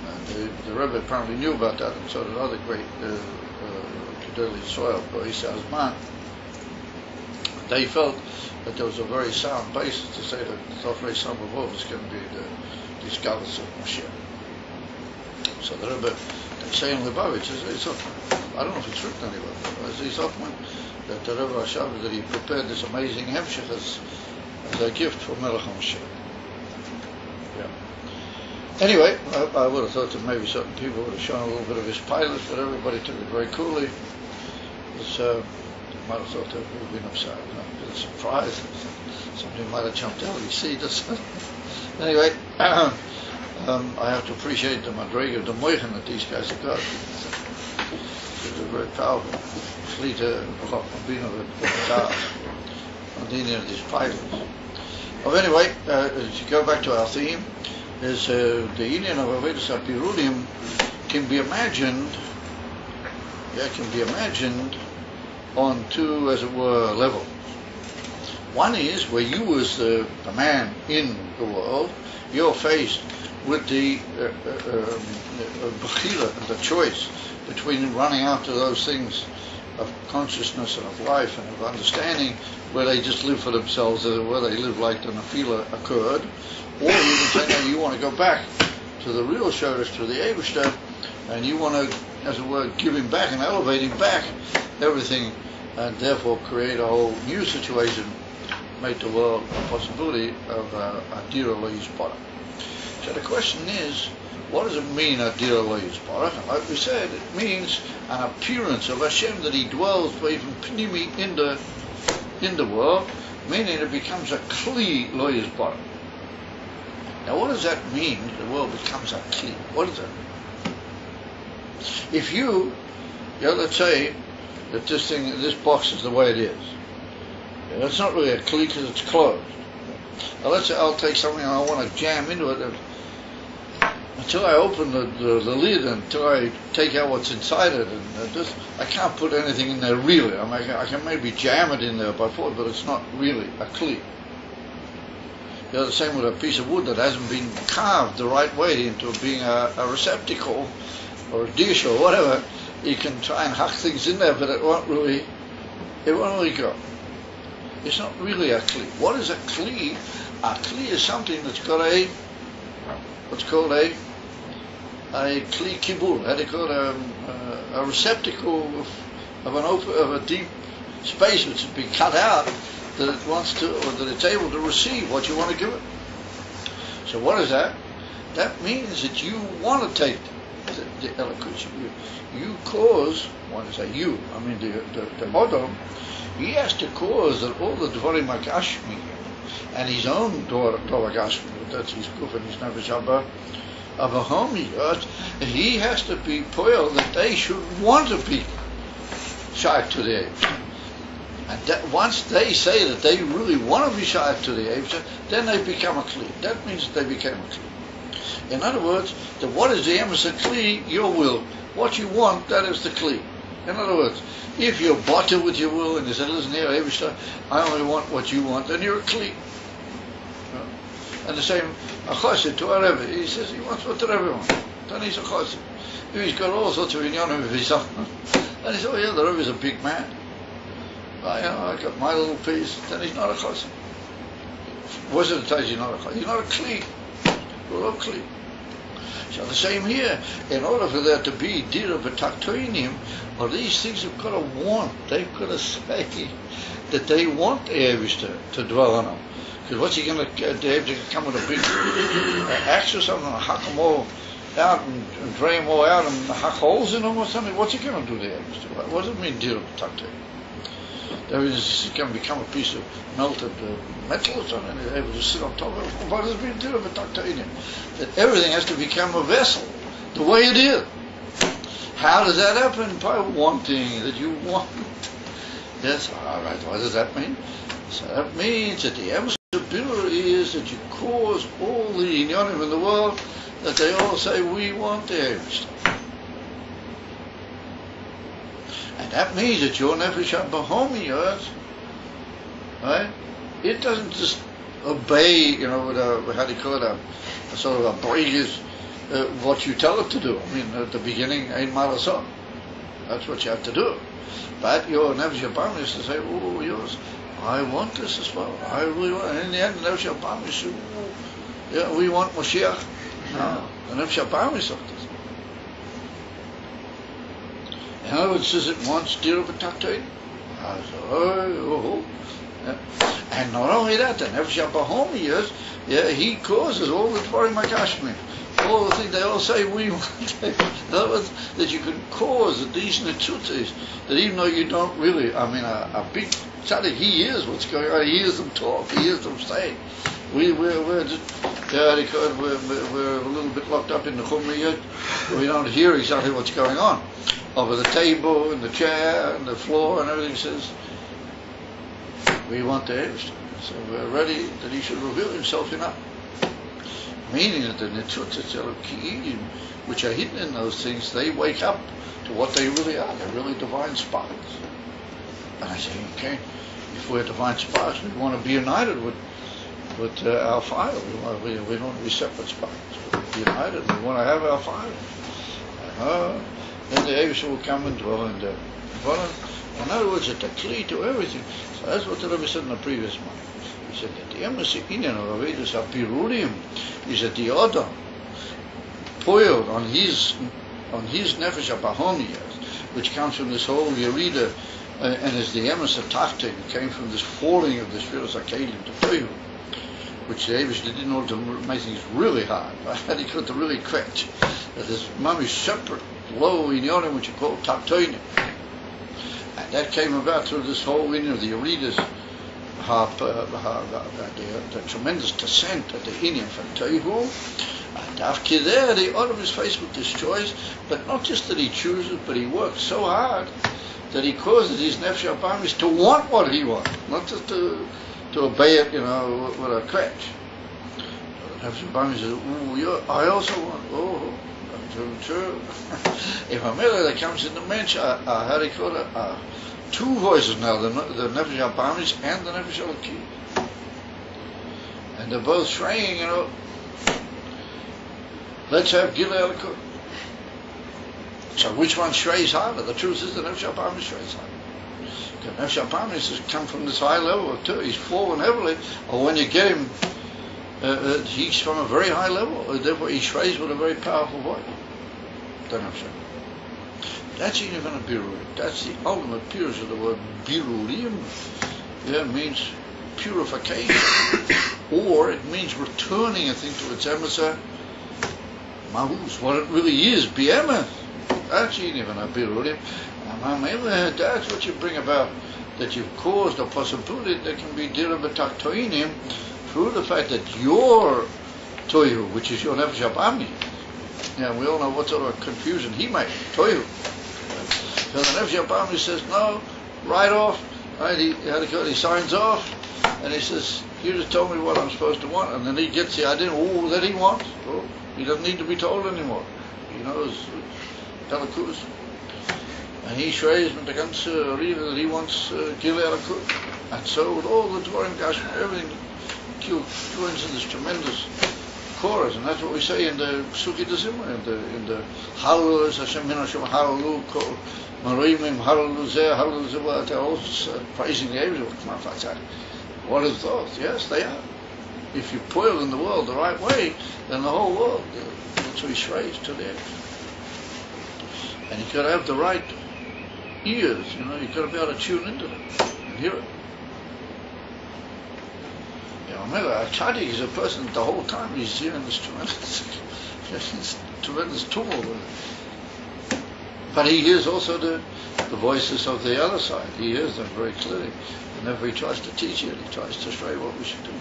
And the Rebbe apparently knew about that, and so did other great Gedolei Israel, Boris Azman. They felt that there was a very sound basis to say that Tafrei Shamak Vov is going to be the Iskalos of Mashiach. So the Rebbe, they say in Lubavitch, I don't know if it's written anywhere, but it's often that the Rebbe Rashab, that he prepared this amazing Hemshech as a gift for Melech HaMashiach. Yeah. Anyway, I would have thought that maybe certain people would have shown a little bit of his pilot, but everybody took it very coolly. Might have thought that would have been upset. A bit of surprise. Somebody might have jumped out of his seat or something. Anyway, I have to appreciate the Madrega, the Moichen that these guys have got. They're very powerful. Fleet being of these pilots. Well, anyway, to go back to our theme, is the union of Avedis Apirudim can be imagined on two, as it were, levels. One is where you as the man in the world, you're faced with the bechira, the choice between running after those things of consciousness and of life and of understanding, where they just live for themselves, where they live like the Nefila occurred, or you can say, no, you want to go back to the real Shoresh, to the Eibishter, and you want to, as it were, give him back and elevate him back everything, and therefore create a whole new situation, make the world a possibility of a Dira Lo Yisparach. So the question is, what does it mean, Adira Lo Yisparach? Like we said, it means an appearance of Hashem that He dwells even pnimi in the world, meaning it becomes a Kli Lo Yisparach. Now, what does that mean? The world becomes a Kli. What does that mean? If let's say that this box is the way it is. It's not really a Kli because it's closed. Now, let's say I'll take something and I want to jam into it. Until I open the lid, until I take out what's inside it, and I can't put anything in there really. I mean, I can maybe jam it in there by force, but it's not really a kli. The same with a piece of wood that hasn't been carved the right way into being a receptacle or a dish or whatever. You can try and hack things in there, but it won't really go. It's not really a kli. What is a kli? A kli is something that's got what's called a kli kibul, how do you call it, a receptacle of a deep space which has been cut out, that it wants to, or that it's able to receive what you want to give it. So what is that? That means that you want to take the eloquence. You cause, when I say you, I mean the Adam, he has to cause that all the Dvarim HaGashmi and his own Dvar HaGashmi, that's his Kuf and his Nefesh Haba, of a homiyot, he has to be poil that they should want to be shaykh to the Eibishter. And that once they say that they really want to be shaykh to the Eibishter, then they become a kli. That means that they became a kli. In other words, that what is the emes of kli? Your will. What you want, that is the kli. In other words, if you're bottled with your will and you say, listen here, Eibishter, I only want what you want, then you're a kli. And the same, a chassid to a rebbe, he says he wants what the rebbe wants. Then he's a chassid. If he's got all sorts of inyanim with his son, and he says, oh yeah, the rebbe's a big man. I got my little piece, then he's not a chassid. What's it that tells you he's not a chassid? He's not a kli. We're all kli. So the same here, in order for there to be dira b'taktoinim, or these things have got to want, they've got to say that they want the Eibishter to dwell on them. Because what's he going to get? The Eibishter come with a big axe or something, and hack them all out and drain them all out and hack holes in them or something? What's he going to do, the Eibishter? What does it mean, dira b'taktoinim? That means it's going to become a piece of melted metal or something, and they're able to sit on top of it. What does it mean, dira b'taktoinim? That everything has to become a vessel, the way it is. How does that happen? By wanting, that you want. Yes, all right, what does that mean? So that means that the emes of birur is that you cause all the inyanim in the world, that they all say, we want the Eibishter. And that means that your nefesh habahomiyot, right? It doesn't just obey, with a, how do you call it, a sort of a breagus, what you tell it to do. I mean, at the beginning, ein malasot. That's what you have to do. But your nefesh habahomiyot is to say, oh, yours, I want this as well. I really want. And in the end, the nefesh habahomiyot says, yeah, we want Moshiach. No, the nefesh habahomiyot says this. In other words, says it wants dira b'taktoinim. I said, oh. And not only that, the nefesh habahomiyot, he causes all the dvarim hakashmim. All the things they all say we want. In other words, that you can cause that these netzutis, that even though you don't really, a big tzaddik, he hears what's going on, he hears them talk, he hears them say. We're just, we're a little bit locked up in the chumrah yet, we don't hear exactly what's going on. Over the table, and the chair, and the floor, and everything says, we want the Eibishter. So we're ready that he should reveal himself enough. Meaning that the netzutzot ki'idim, which are hidden in those things, they wake up to what they really are. They're really divine sparks. And I say, okay, if we're divine sparks, we want to be united with our fire. We don't want to be separate sparks. We want to be united. We want to have our fire. Then the Eibishter will come and dwell in there. In other words, it's a kli to everything. So that's what the Rebbe said in the previous one. He said that the emes inyan of Avedus HaBirurim is that the Adam poiled on his nefesh habahomiyot, which comes from this whole Yerida, and is the emes of Tachtin, came from this falling of the Shviras HaKelim to Toihu, which the Eibishter did in order to make things really hard. He could really quench. That this mamish separate low inyanim which you call taktoinim. And that came about through this whole inyan of the Yeridas, the tremendous descent of the inyan from Toihu. And after there, the Adam is faced with this choice, but not just that he chooses, but he works so hard that he causes his nefesh habahomiyot to want what he wants, not just to obey it, with a crutch. The nefesh habahomiyot says, I also want, true. If a miller that comes in the mensch, how do you call it? Two voices now, the nefesh habahomiyot and the nefesh elokiyah. And they're both saying, let's have Gilui Elikut. So which one strays harder? The truth is the nefesh habahomiyot strays harder. Because nefesh habahomiyot has come from this high level too. He's fallen heavily, or when you get him, he's from a very high level. Therefore, he strays with a very powerful voice. That's even a birurim. That's the ultimate purity of the word birurim. It means purification, or it means returning a thing to its emes mahus, what it really is, be'emes. That's even a birurim. That's what you bring about, that you've caused a possibility that can be dira b'taktoinim through the fact that your toihu, which is your nefesh habahomiyot, Yeah, we all know what sort of confusion he made. Tohu. So the Nefesh HaBahamis says, no, right off. Right, he signs off, and he says, you just told me what I'm supposed to want. And then he gets the idea, that he wants. Oh, he doesn't need to be told anymore. He knows Elokus. And he shreis with the ganze Riva that he wants Gil Elokus. And so with all the Dvorim Gashmi, everything joins in this tremendous chorus. And that's what we say in the Psuki Dezimra, in the Hallel, Hashem Hinashim Hallelu, Marimim, Hallelu Zeh, Hallelu Zeh, they're all praising the angels. What is those? Yes, they are. If you poil in the world the right way, then the whole world will be shreis to the angels. And you've got to have the right ears, you've got to be able to tune into them and hear it. Remember, a tzaddik is a person the whole time he's hearing this tremendous tumult. But he hears also the voices of the other side. He hears them very clearly. Whenever he tries to teach it, he tries to show you what we should do.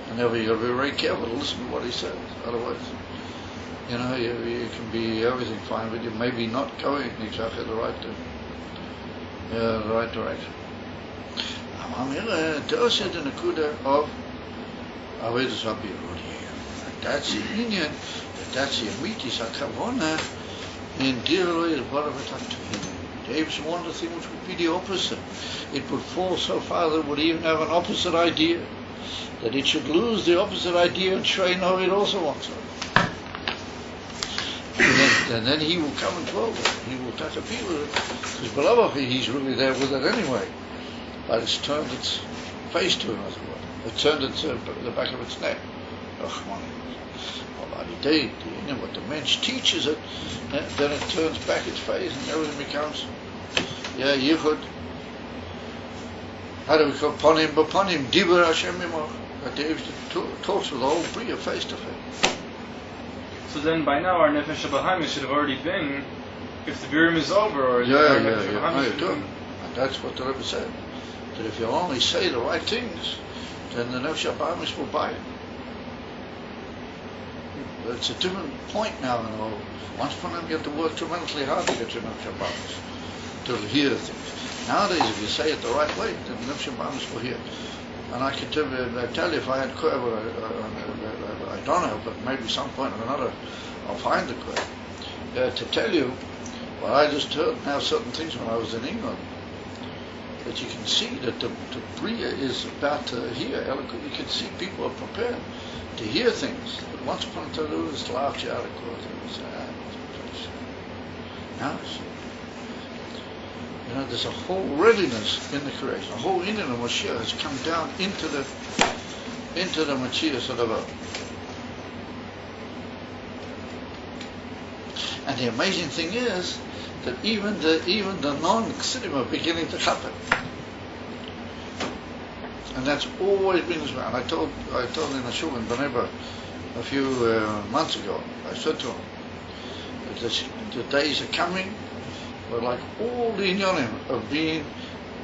And whenever you've got to be very careful to listen to what he says. Otherwise, you can be everything fine, but you may be not going exactly the right direction. That's the Indian, that's the Amitis Akavona in Dirlo is part of it. Dave's one of the things which would be the opposite. It would fall so far that it would even have an opposite idea. That it should lose the opposite idea and show it also wants it. And then he will come and dwell with it. He will touch a feel with it. Because beloved, he's really there with it anyway. But it's turned its face to him, as it were. It turned the back of its neck. What the mensch teaches it, then it turns back its face and everything becomes, yichud. How do we call ponim b'ponim, dibur Hashem imach. That David talks with the whole Bria face to face. So then by now our Nefesh HaBahamis should have already been, if the Birim is over, or Nefesh HaBahamis should have been. And that's what the Rebbe said. That if you only say the right things, then the Nefesh HaBahamis will buy it. It's a different point now in the world. Once upon a time you had to work tremendously hard to get your Nefesh HaBahamis, to hear things. Nowadays if you say it the right way, then the Nefesh HaBahamis will hear. And I can tell you if I had Kohen, I don't know, but maybe some point or another I'll find the Kohen. To tell you, well, I just heard now certain things when I was in England, that you can see that the Bria is about to hear. You can see people are prepared to hear things. But once upon a time, they just laughed you out of course. Now there's a whole readiness in the creation. A whole Indian of Mashiach has come down into the Mashiach of the world. And the amazing thing is that even the non-Chassidim are beginning to happen. And that's always been this way. And I told in a shul in Bnei Brak a few months ago, I said to him, that the days are coming where like all the Inyanim of being,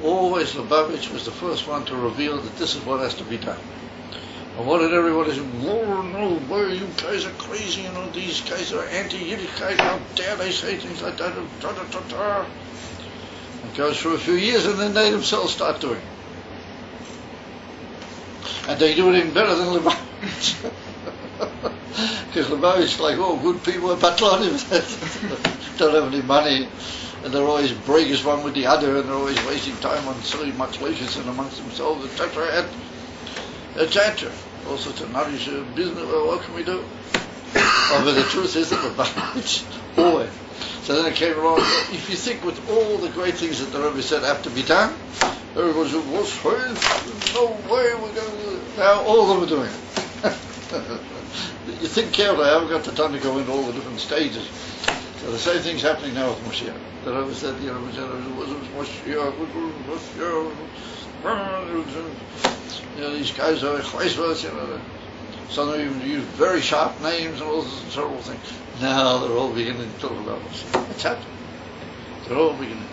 always Lubavitch was the first one to reveal that this is what has to be done. And what did everybody say? No way, you guys are crazy, these guys are anti-Yiddish guys, how dare they say things like that, It goes for a few years and then they themselves start doing it. And they do it even better than Lubavitch. Because Lubavitch is like, good people are Batlanim, don't have any money, and they're always breakers one with the other, and they're always wasting time on silly matchlikas and amongst themselves, etc. Etc. Also to nourish a business, what can we do? But the truth is that Lubavitch, always. So then it came along, if you think with all the great things that the Rebbe said have to be done, everybody said, no way we're going to do it. Now all of them are doing it. You think carefully, I haven't got the time to go into all the different stages. So the same thing's happening now with Moshiach. The Rebbe said, these guys are chayzvas, some of them use very sharp names and all sorts of terrible things. Now they're all beginning to talk about Moshiach. It's happening. They're all beginning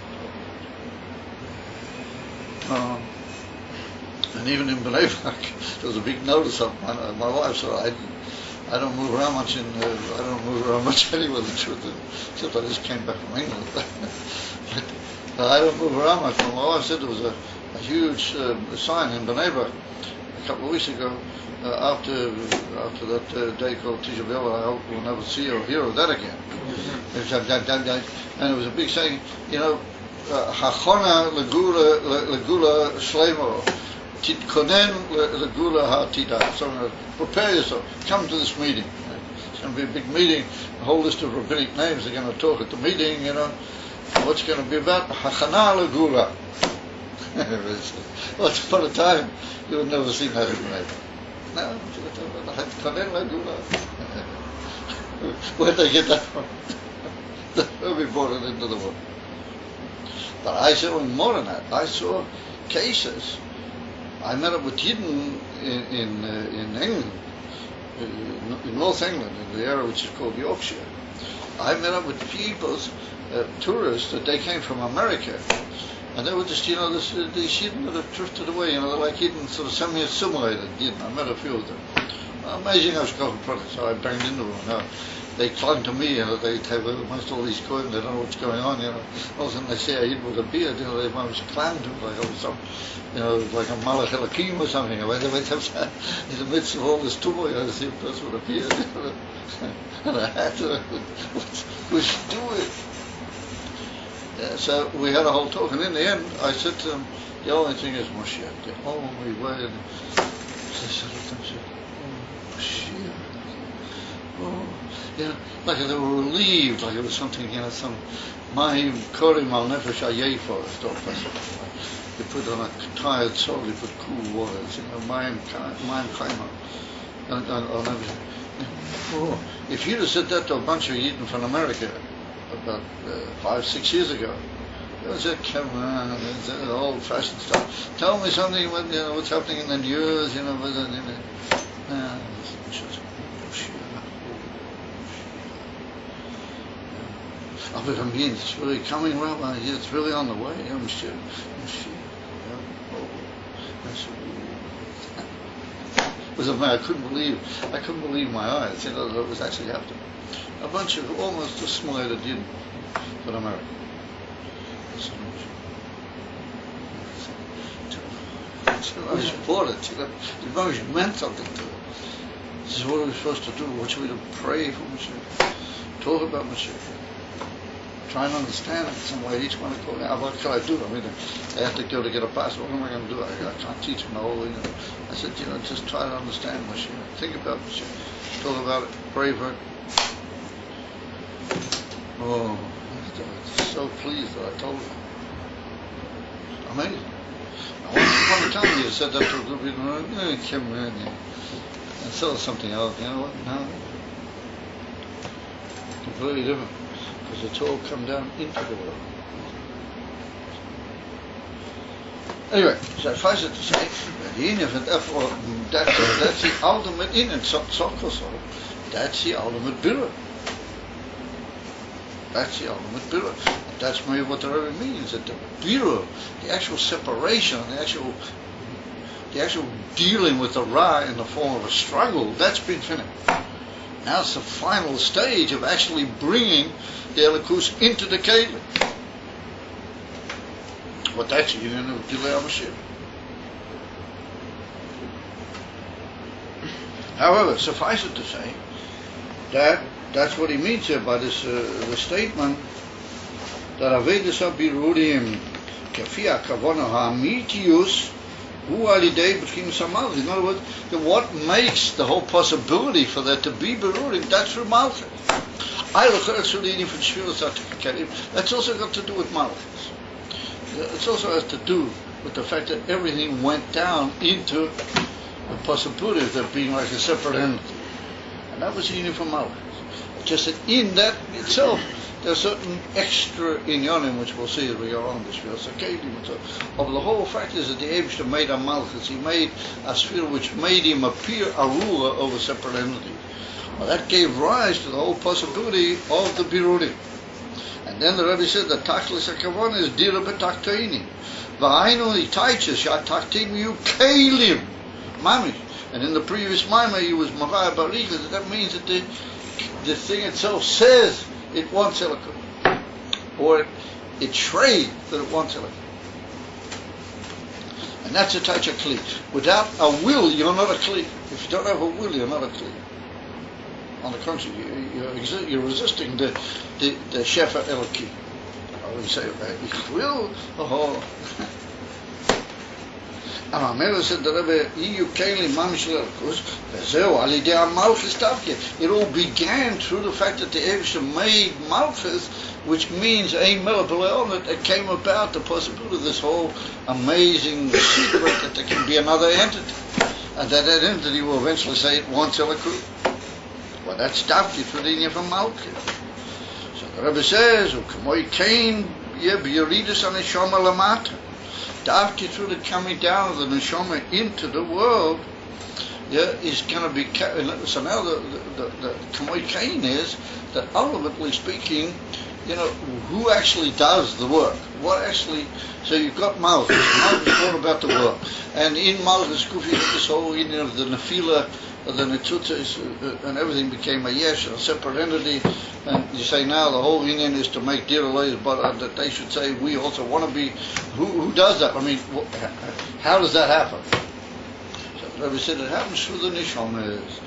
to talk. And even in Bnei Brak, there was a big notice of my wife, so I don't move around much anywhere, the truth is, except I just came back from England. But I don't move around much. My wife said there was a huge sign in Bnei Brak a couple of weeks ago, after that day called Tisha B'Av. I hope we'll never see or hear of that again. And it was a big saying, Hachona legula shlemo, titkonen legula ha'atida. So prepare yourself. Come to this meeting. It's going to be a big meeting. A whole list of rabbinic names are going to talk at the meeting. What's it going to be about? Hachana legula. Once upon a time, you would never seen that in the neighbor. No, hachana legula. Where'd they get that from? We brought it into the world. But I saw more than that. I saw cases. I met up with Yidden in England, in North England, in the area which is called Yorkshire. I met up with people's tourists that they came from America, and they were just, these Yidden that have drifted away. They're like Yidden, sort of semi-assimilated Yidden. I met a few of them. Amazing how I banged into them. They clung to me, they have amongst all these coins, they don't know what's going on, All of a sudden they say I eat with a beard, they almost clang to me like I was some, like a Malach Elohim or something. They went in the midst of all this turmoil, I see a person with a beard, and a hat, we should do it. Yeah, so we had a whole talk, and in the end, I said to them, the only thing is Moshiach, the only way. And they said, Moshiach. Oh, like they were relieved, like it was something, some Mayim Korim al Nefesh Hayefo, you put on a tired soul, you put cool waters, Mayim Chaima, and everything. Oh, if you'd have said that to a bunch of Yidden from America about 5-6 years ago, it was a come on, it's old-fashioned stuff. Tell me something, what's happening in the news, it's really coming, Rabbi. It's really on the way. I couldn't believe my eyes. That it was actually happening. A bunch of almost assimilated Yidden from America. I was supported. The Moshe meant something to it. This is what are we supposed to do? What should we do? Pray for Mashiach. Talk about Mashiach. Try and understand it in some way. Each one of them, what can I do? I have to go to get a pass. What am I going to do? I can't teach them the whole. I said, just try to understand Mashiach. Think about Mashiach. Talk about it. Pray for it. Oh, I'm so pleased that I told them. Amazing. Once upon a time, you said that to a group of people, come in and sell something else. You know what? No. Completely different. Because it's all come down into the world. Anyway, so suffice it to say, that's the ultimate in and that's the ultimate birur. That's the ultimate birur. That's maybe what the Rebbe means, that the birur, the actual separation, the actual dealing with the Ra in the form of a struggle, that's been finished. Now it's the final stage of actually bringing the Elikus into the Kelim. But that's the union of Gilei HaMashiach. However, suffice it to say that that's what he means here by this the statement that Avedis HaBirurim Kefi HaKavona HaAmitius Hu Alidei B'chim Samalchus. In other words, what makes the whole possibility for there to be Birurim, that's through Malchus. That's also got to do with Malchus. It also has to do with the fact that everything went down into the possibility of there being like a separate entity. And that was the union for Malchus. Just that in that itself, there's certain extra inyanim which we'll see as we go on this year. So, of the whole fact is that the Eibishter made a Malchus. He made a sphere which made him appear a ruler over separate entities. Well, that gave rise to the whole possibility of the Birurim. And then the Rebbe said that Tachlis HaKavon is Dira B'Taktoinim. V'hainu Itaiches Ya'Taktim Yu Kelim. Mamish. And in the previous Maimah, he was Mavaya Baricha. That means that the thing itself says it wants Elikut, or it's shrei that it wants Elikut. And that's a touch of Kli. Without a will, you're not a Kli. If you don't have a will, you're not a Kli. On the contrary, you're resisting the Shefa Eloki. We say, ich will, oh. And Amela said, the Rebbe, you keli mamish l'elkus, vezeu al idei malchus davke. It all began through the fact that the Eivsher made malchus, which means a melech that it came about the possibility of this whole amazing secret that there can be another entity, and that entity will eventually say it wants Elikut. Well, that's davke for the inyan from malchus. So the Rebbe says, "U'k'moi kain yeridus haneshama lamata." After through the coming down of the neshama into the world, is going to be. So now the Kamoi Kain is that ultimately speaking, who actually does the work? What actually? So you've got Malchus. Malchus is all about the work, and in Malchus, Kufi, this whole union of the Nefila, the Netzutzes, and everything became a yesh, a separate entity. And you say now the whole union is to make Dir Elohim, but that they should say we also want to be. Who does that? I mean, how does that happen? So the Rebbe said it happens through the Neshamas.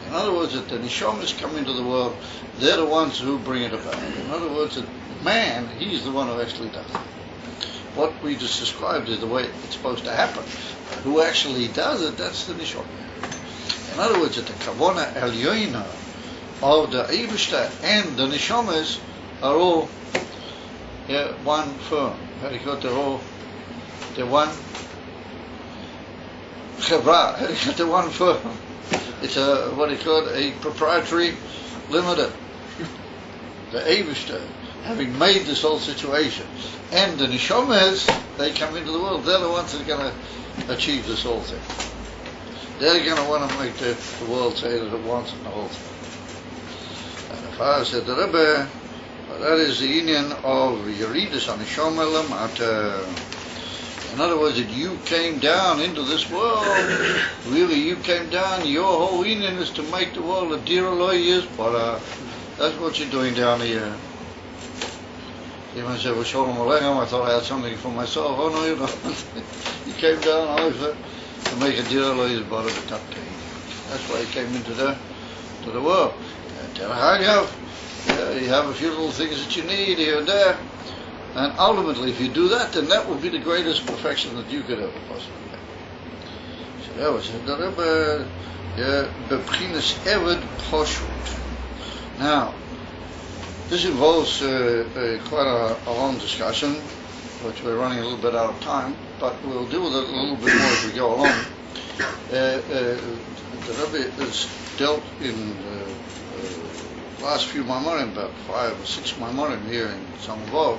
In other words, that the Neshamas come into the world, they're the ones who bring it about. In other words, that man, he's the one who actually does it. What we just described is the way it's supposed to happen. But who actually does it, that's the Neshama. In other words, that the Kavona Elyoina of the Eibishter and the Neshamas are all one firm. They're one Chevra, they're one firm. It's a proprietary limited. The Eibishter, having made this whole situation, and the Neshamas, they come into the world, they're the ones that are going to achieve this whole thing. They're going to want to make the world say that it wants it, the whole thing. And the father said, the Rebbe, that is the union of Yeridus HaNeshama Lamata. In other words, that you came down into this world. Really, you came down. Your whole union is to make the world a Dir Elohim, but that's what you're doing down here. Even said, well, Shalom Aleichem, I thought I had something for myself. Oh, no, you don't. You came down over to make a Dir Elohim, but that's why you came into the world. You have a few little things that you need here and there, and ultimately if you do that, then that will be the greatest perfection that you could ever possibly have. So that was it. Now this involves quite a long discussion, which we're running a little bit out of time, but we'll deal with it a little bit more as we go along. The Rebbe has dealt in last few Maimorim, about 5 or 6 Maimorim here in Samavov,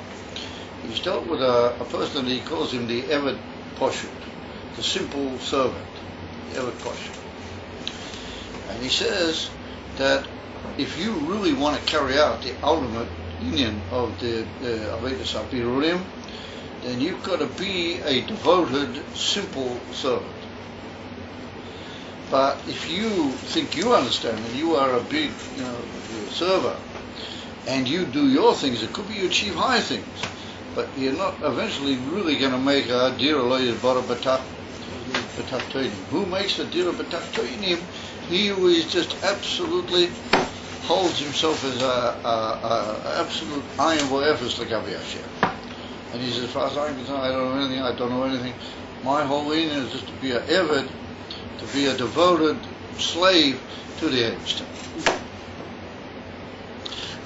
he's dealt with a person that he calls him the Eved Poshut, the simple servant, the Eved Poshut. And he says that if you really want to carry out the ultimate union of the Avedis HaBirurim, then you've got to be a devoted, simple servant. But if you think you understand and you are a big, server, and you do your things, it could be you achieve high things, but you're not eventually really going to make a Dir Elohim Bara B'Tat Toinim. Who makes a Dir B'Tat Toinim? He who is just absolutely holds himself as a absolute ayin v'efes l'gavi Hashem. And he says, as far as I'm concerned, I don't know anything. My whole aim is just to be a Eved, to be a devoted slave to the Eibishter.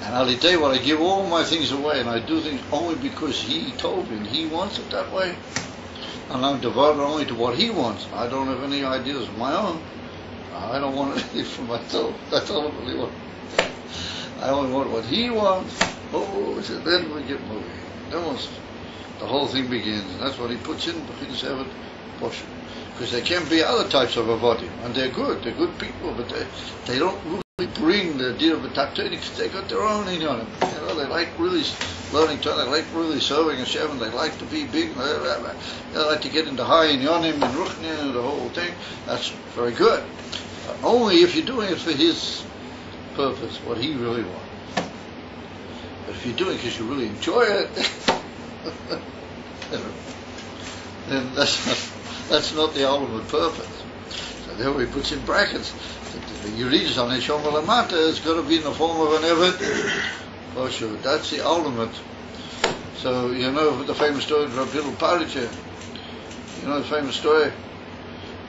And I'll tell you what, I give all my things away, and I do things only because he told me, and he wants it that way. And I'm devoted only to what he wants. I don't have any ideas of my own. I don't want anything for myself. That's all I really want. I only want what he wants. Oh, so then we get moving. Then once the whole thing begins, and that's what he puts in B'chinas Eved Poshut. Because there can be other types of avodim, and they're good people, but they don't really bring the Dir B'Tat Toinim because they got their own inyanim. They like really learning Torah, they like really serving Hashem, and they like to be big, they like to get into high in Yonim and Ruchnin and the whole thing. That's very good. But only if you're doing it for his purpose, what he really wants. But if you're doing it because you really enjoy it, then that's not the ultimate purpose. So there he puts in brackets. The Yuridis on Neshama Lamata is going to be in the form of an Evet. For sure, that's the ultimate. So you know the famous story of Rabbi Parichet. You know the famous story.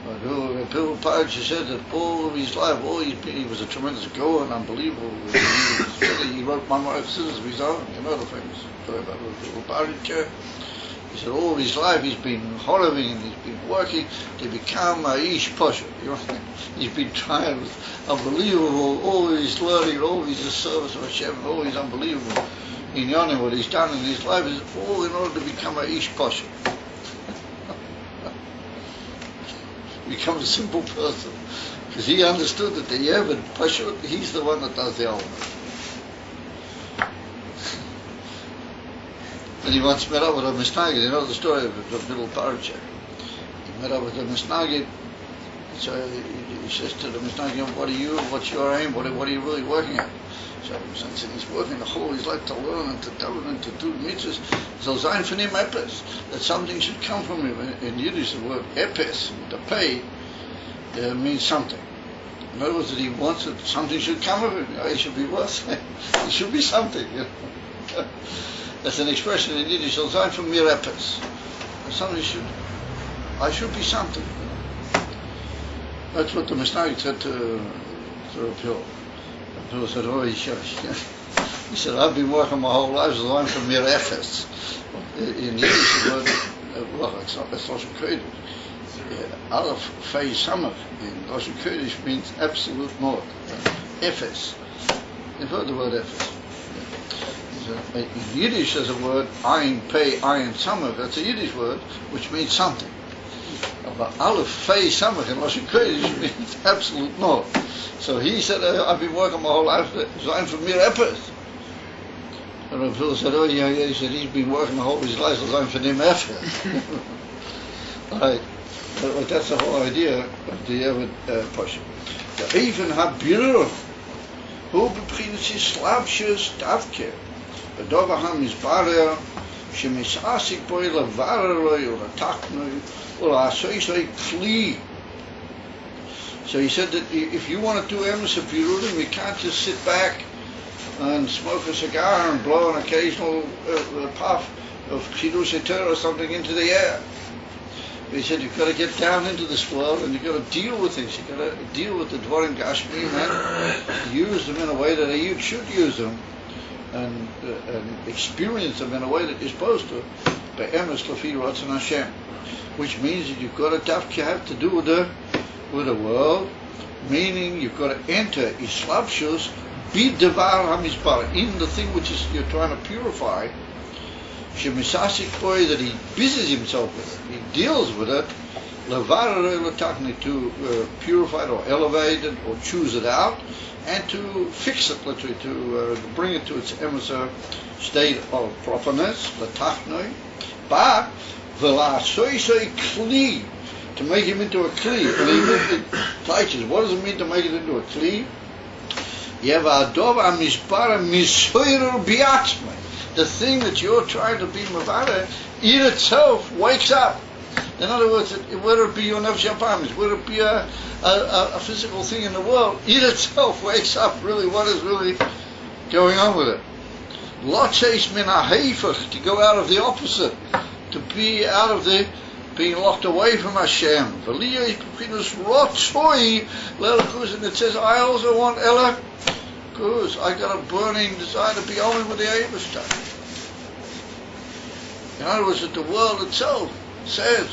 Rabbi Parichet said that all of his life, he was a tremendous goer and unbelievable. He wrote Mamar Chassidus of his own. You know the famous story about Rabbi Parichet. He said all his life he's been hollowing and he's been working to become a Ish Pasha. You know, he's been trying with unbelievable, all his learning, all his service of Hashem, all his unbelievable in Yonim, what he's done in his life is all in order to become a Ish Pasha. Become a simple person. Because he understood that the Yevad Pasha, he's the one that does the ultimate. And he once met up with a Misnagid. You know the story of the little Parichet. He met up with a Misnagid. So he says to the Misnagid, what's your aim? What are you really working at? So he's working the whole his life to learn and to daven and to do mitzvahs. So sein von ihm epes, that something should come from him. In Yiddish, the word epes, to pay, means something. In other words, that he wants that something should come of him. He should be worth it. He should be something. You know? That's an expression in Yiddish, so sein von mir epes. I should be something. That's what the Mishnah said to Rav Hill. Rav Hill said, oh, he said, I've been working my whole life, so I'm from mir epes. In Yiddish, the word, well, that's Lashon Kodesh. Aleph, Fei, Samach, in Lashon Kodesh means absolute naught. Epes. You've heard the word epes. In Yiddish there's a word, Ayin, Pei, Ayin, Samach, that's a Yiddish word, which means something. But Aleph, Fei, Samach in Lashon Kodesh means absolute naught. So he said, I've been working my whole life, so I'm from mir epes. And Rav Hill said, oh yeah, he said, he's been working the whole of his life, so I'm from him epes. Right. But that's the whole idea of the Evet Pasha. The Even HaBirur, who b'pchinas Yislavshus Davke, B'dova HaMizbarer, Shemisasik Boi Levareroi, or Lataknoi, or La'asoisoi Kli. So he said that if you want to do Emes HaBirurim, you can't just sit back and smoke a cigar and blow an occasional puff of Chidush Torah or something into the air. He said you've got to get down into this world and you've got to deal with things. You've got to deal with the Dvarim Gashmi and use them in a way that you should use them and experience them in a way that you're supposed to. Be'emes Lafi Ratzon Hashem, which means that you've got to have to do with the world, meaning you've got to enter Islavshus B'Devar HaMizbar, in the thing which is you're trying to purify. Shemisasik Boy, that he busies himself with it, he deals with it, to purify it or elevate it or choose it out and to fix it, literally to bring it to its emissary state of properness, latachnoi, but v'la'asoisoi kli, to make him into a kli. What does it mean to make it into a kli? Yevadov amisbar misoirer biatzmai. The thing that you're trying to be mavada, it itself wakes up. In other words, whether it be your nefesh hapamis, whether it be a physical thing in the world, it itself wakes up really what is really going on with it. Lotzeis min ha'heifach, to go out of the opposite, to be out of the being locked away from Hashem. V'liyah p'chinas rotzoi le'elakus, and it says, I also want Ella. Because I got a burning desire to be only with the Eibishter. In other words, that the world itself says,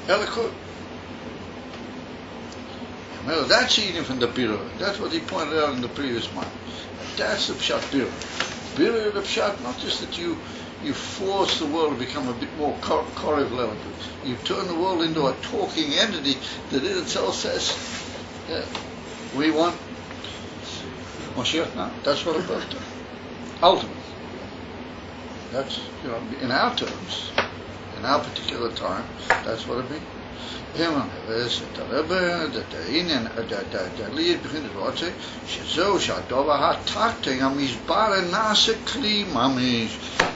Elikut. Well, that's eating from the Birur. That's what he pointed out in the previous month. That's the Pshat Birur. Birur the Pshat, not just that you force the world to become a bit more Korev Lelikut. You turn the world into a talking entity that it itself says, yeah, we want Moshiach now. That's what it goes to. Ultimately. That's, in our terms, in our particular time, that's what it means. הליד begint רוצה שזהו שהדבר התחתן המסבר נעשה כלי ממש.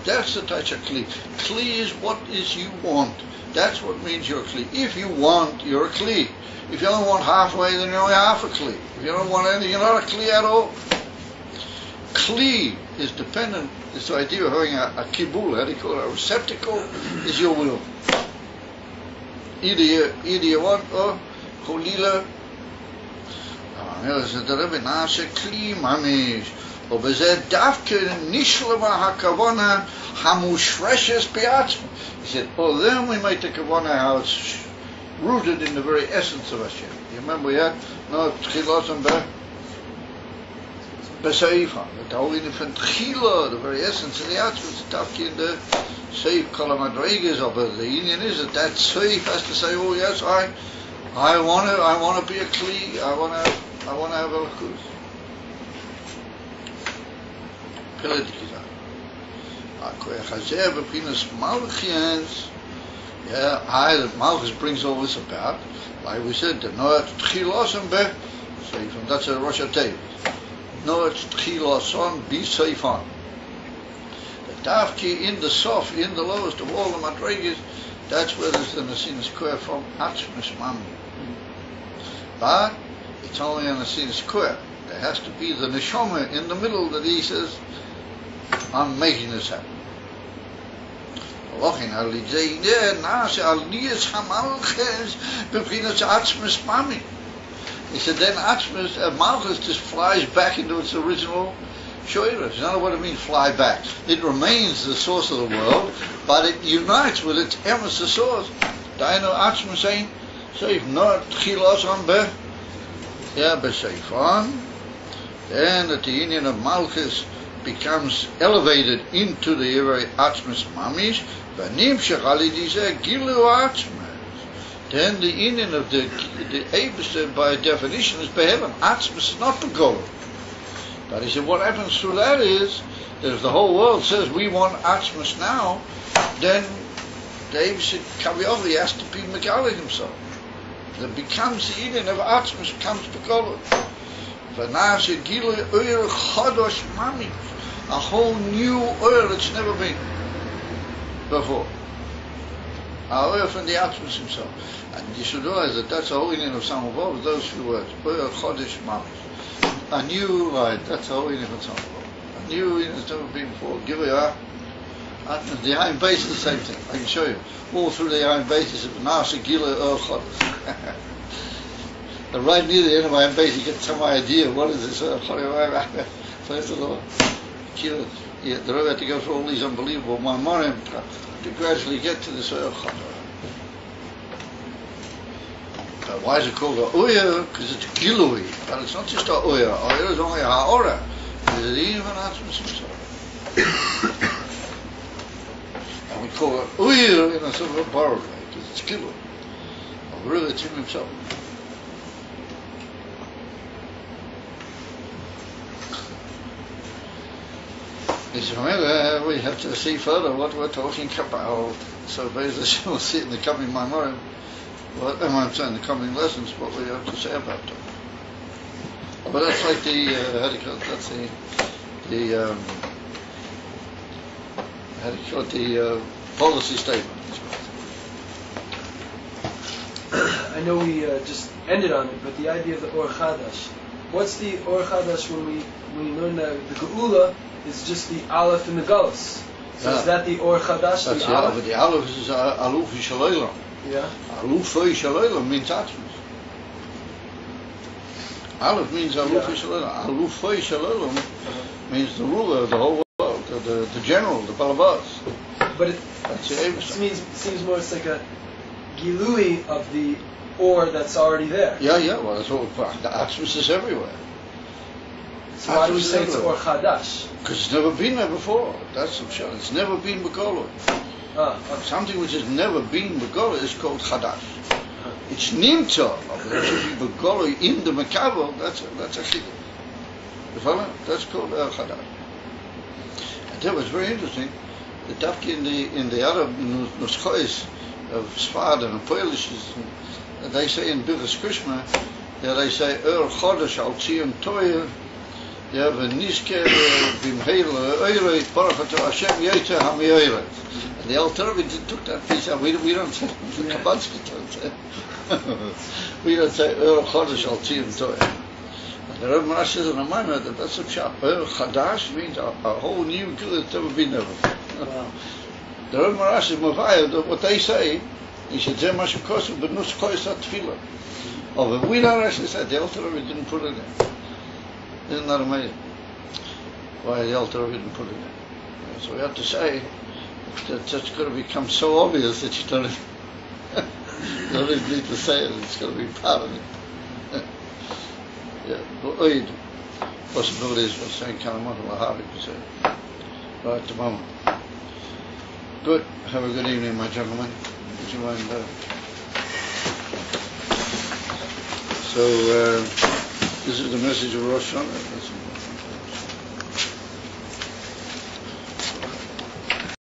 That's the touch of kli. Kli is what is you want. That's what means you're a kli. If you want, you're a kli. If you only want halfway, then you're only half a kli. If you don't want anything, you're not a kli at all. Kli is dependent. It's the idea of having a kibul, how do you call it? A receptacle is your will. Either you want or cholila. The Rebbe nase kli mamish. ובזה דווקא נשלמה הכוונה המושרשת בעצמו. He said, oh, then we make the kavana how it's rooted in the very essence of Hashem. You remember we had no tchilos and beseifa. The holiness from tchila, the very essence of the Atzma, is dafki in the seif kol madreiges of it. The union is that seif has to say, oh yes, I want to be a kli, I want to have a lakus. Malchus brings all this about. Like we said, the Noach Tchiloson be Seifon. That's a Rosh Hashanah. Noach Tchiloson be Seifon. The Tafki in the soft, in the lowest of all the Madrigas, that's where there's the Nasin Square from Atzmus Mami. But it's only a Nasin Square. There has to be the Neshama in the middle that he says, I'm making this happen. He said then Atzmus, Malchus just flies back into its original shoyrus. You know what it means, fly back? It remains the source of the world, but it unites with its emes, the source. Daino Atzmus saying, if not Tchilos on be, Beseifon, then at the union of Malchus becomes elevated into the very Atzmus Mamish, then the union of the Eibster by definition is beheaven. Atzmus is not Begolus. But he said what happens through that is that if the whole world says we want Atzmus now, then the Eibster Kaviyov, he has to be Megali himself. That becomes the union of Atzmus, becomes Begolus. V'nashe Gilu Oyer Chodosh Mamish. A whole new oil that's never been before. A oil from the Atzmus himself. And you should realize that that's the whole meaning of Samavov, those few words. Oil Chodesh Mamish. A new light, that's the whole meaning of Samavov. A new meaning that's never been before. Give it a the Ayin base is the same thing. I can show you. All through the Ayin base is Nasa Gila Oil Chodesh. And right near the end of Ayin base you get some idea what is this Oil Chodesh. Praise the Lord. The Rebbe had to go through all these unbelievable Maimorim to gradually get to this Oyer Chodesh. Why is it called a Oyer? Because it's Gilui, but it's not just a Oyer. Oyer is only a Ha'ora. It's even Atzmus himself. And we call it Oyer in a sort of a borrowed way, because it's Gilui. But really it's him himself. We have to see further what we're talking about. So basically we'll see in the coming Maimorim, I'm saying the coming lessons, what we have to say about them. But that's like the policy statement. I know we just ended on it, but the idea of the Or Chadash. What's the Or Chadash when we learn the Geula is just the Aleph and the Galus. So is that the Or Chadash? That's the Aleph. The Aleph is Aluf Yishalaylam. Yeah. Aluf Yishalaylam means Atzmus. Aleph means Aluf Yishalaylam. Aluf Yishalaylam means the ruler of the whole world, the general, the Balabas. But it seems more it's like a Gilui of the Or that's already there. Yeah, well that's all. The Atzmus is everywhere. So why do we say it's Or Chadash? Because it's never been there before. That's the shot. It's never been Begolus. Okay. Something which has never been Begolus is called Chadash. It's Nimtza. It should be Begolus in the Mekabel. That's a Chiddush. You follow? That's called Chadash. And that was very interesting. the Dafki in the Arab Nuskhois of Sfarad and Polish, they say in Birchas Krishma, they say Chodesh al Tziyun Toyer, v'nizker b'mheil oirei baruch atah Hashem yoter ha'me'oirei. And the Alter Rebbe took that piece out. We don't say, the Kabatsky don't say. We don't say Chodesh al Tziyun Toyer. The Rebbe Marash says in the Maimon that that's a pshat. Chadash means a whole new good that's never been there before. Wow. The Rebbe Marash is Mavaya, what they say, he said, Zeh Mashu Kosu B'nus Koysa Tefillah. Oh, but we don't actually say, the Alter Rebbe didn't put it in. Isn't that amazing? Why the Alter Rebbe didn't put it in. So we have to say that that's going to become so obvious that you don't even need to say it, it's going to be part of it. Yeah, but oid possibilities of saying Kalamat al-Wahabi could say right at the moment. Good. Have a good evening, my gentlemen. Would you mind? So this is the message of Rosh Hashanah.